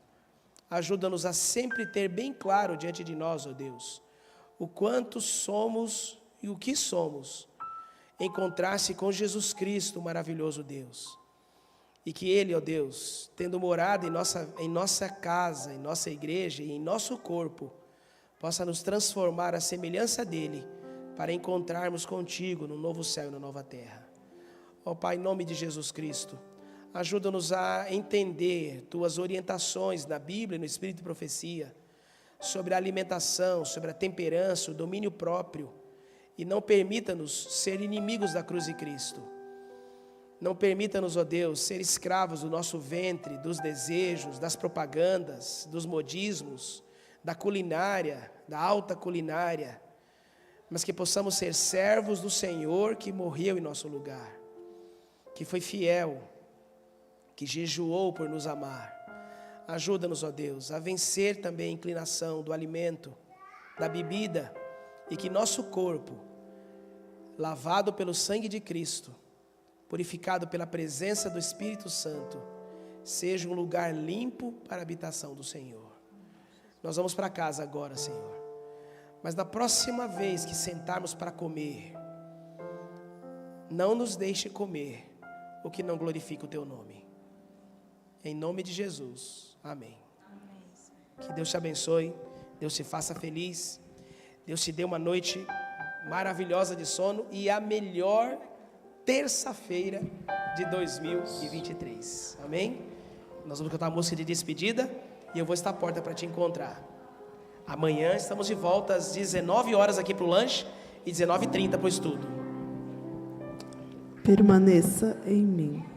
Speaker 1: Ajuda-nos a sempre ter bem claro diante de nós, ó Deus, o quanto somos e o que somos, em contraste com Jesus Cristo, o maravilhoso Deus. E que Ele, ó Deus, tendo morado em nossa casa, em nossa igreja e em nosso corpo, possa nos transformar à semelhança dEle, para encontrarmos contigo no novo céu e na nova terra. Ó Pai, em nome de Jesus Cristo, ajuda-nos a entender Tuas orientações na Bíblia e no Espírito de Profecia, sobre a alimentação, sobre a temperança, o domínio próprio, e não permita-nos ser inimigos da cruz de Cristo. Não permita-nos, ó Deus, ser escravos do nosso ventre, dos desejos, das propagandas, dos modismos, da culinária, da alta culinária, mas que possamos ser servos do Senhor que morreu em nosso lugar, que foi fiel, que jejuou por nos amar. Ajuda-nos, ó Deus, a vencer também a inclinação do alimento, da bebida, e que nosso corpo, lavado pelo sangue de Cristo, purificado pela presença do Espírito Santo, seja um lugar limpo para a habitação do Senhor. Nós vamos para casa agora, Senhor. Mas na próxima vez que sentarmos para comer, não nos deixe comer o que não glorifica o Teu nome. Em nome de Jesus. Amém. Que Deus te abençoe. Deus te faça feliz. Deus te dê uma noite maravilhosa de sono e a melhor terça-feira de 2023. Amém? Nós vamos cantar a música de despedida e eu vou estar à porta para te encontrar. Amanhã estamos de volta às 19 horas aqui para o lanche e 19h30 para o estudo.
Speaker 3: Permaneça em mim.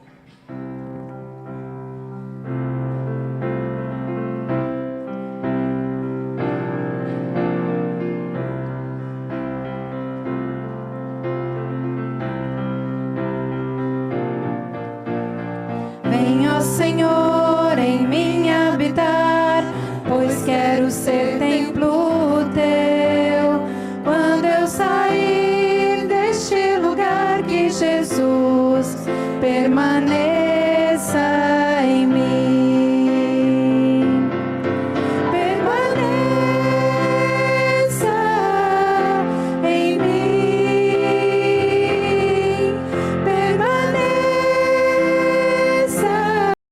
Speaker 2: Venha, Senhor, em mim habitar, pois quero ser templo teu. Quando eu sair deste lugar, que Jesus permaneça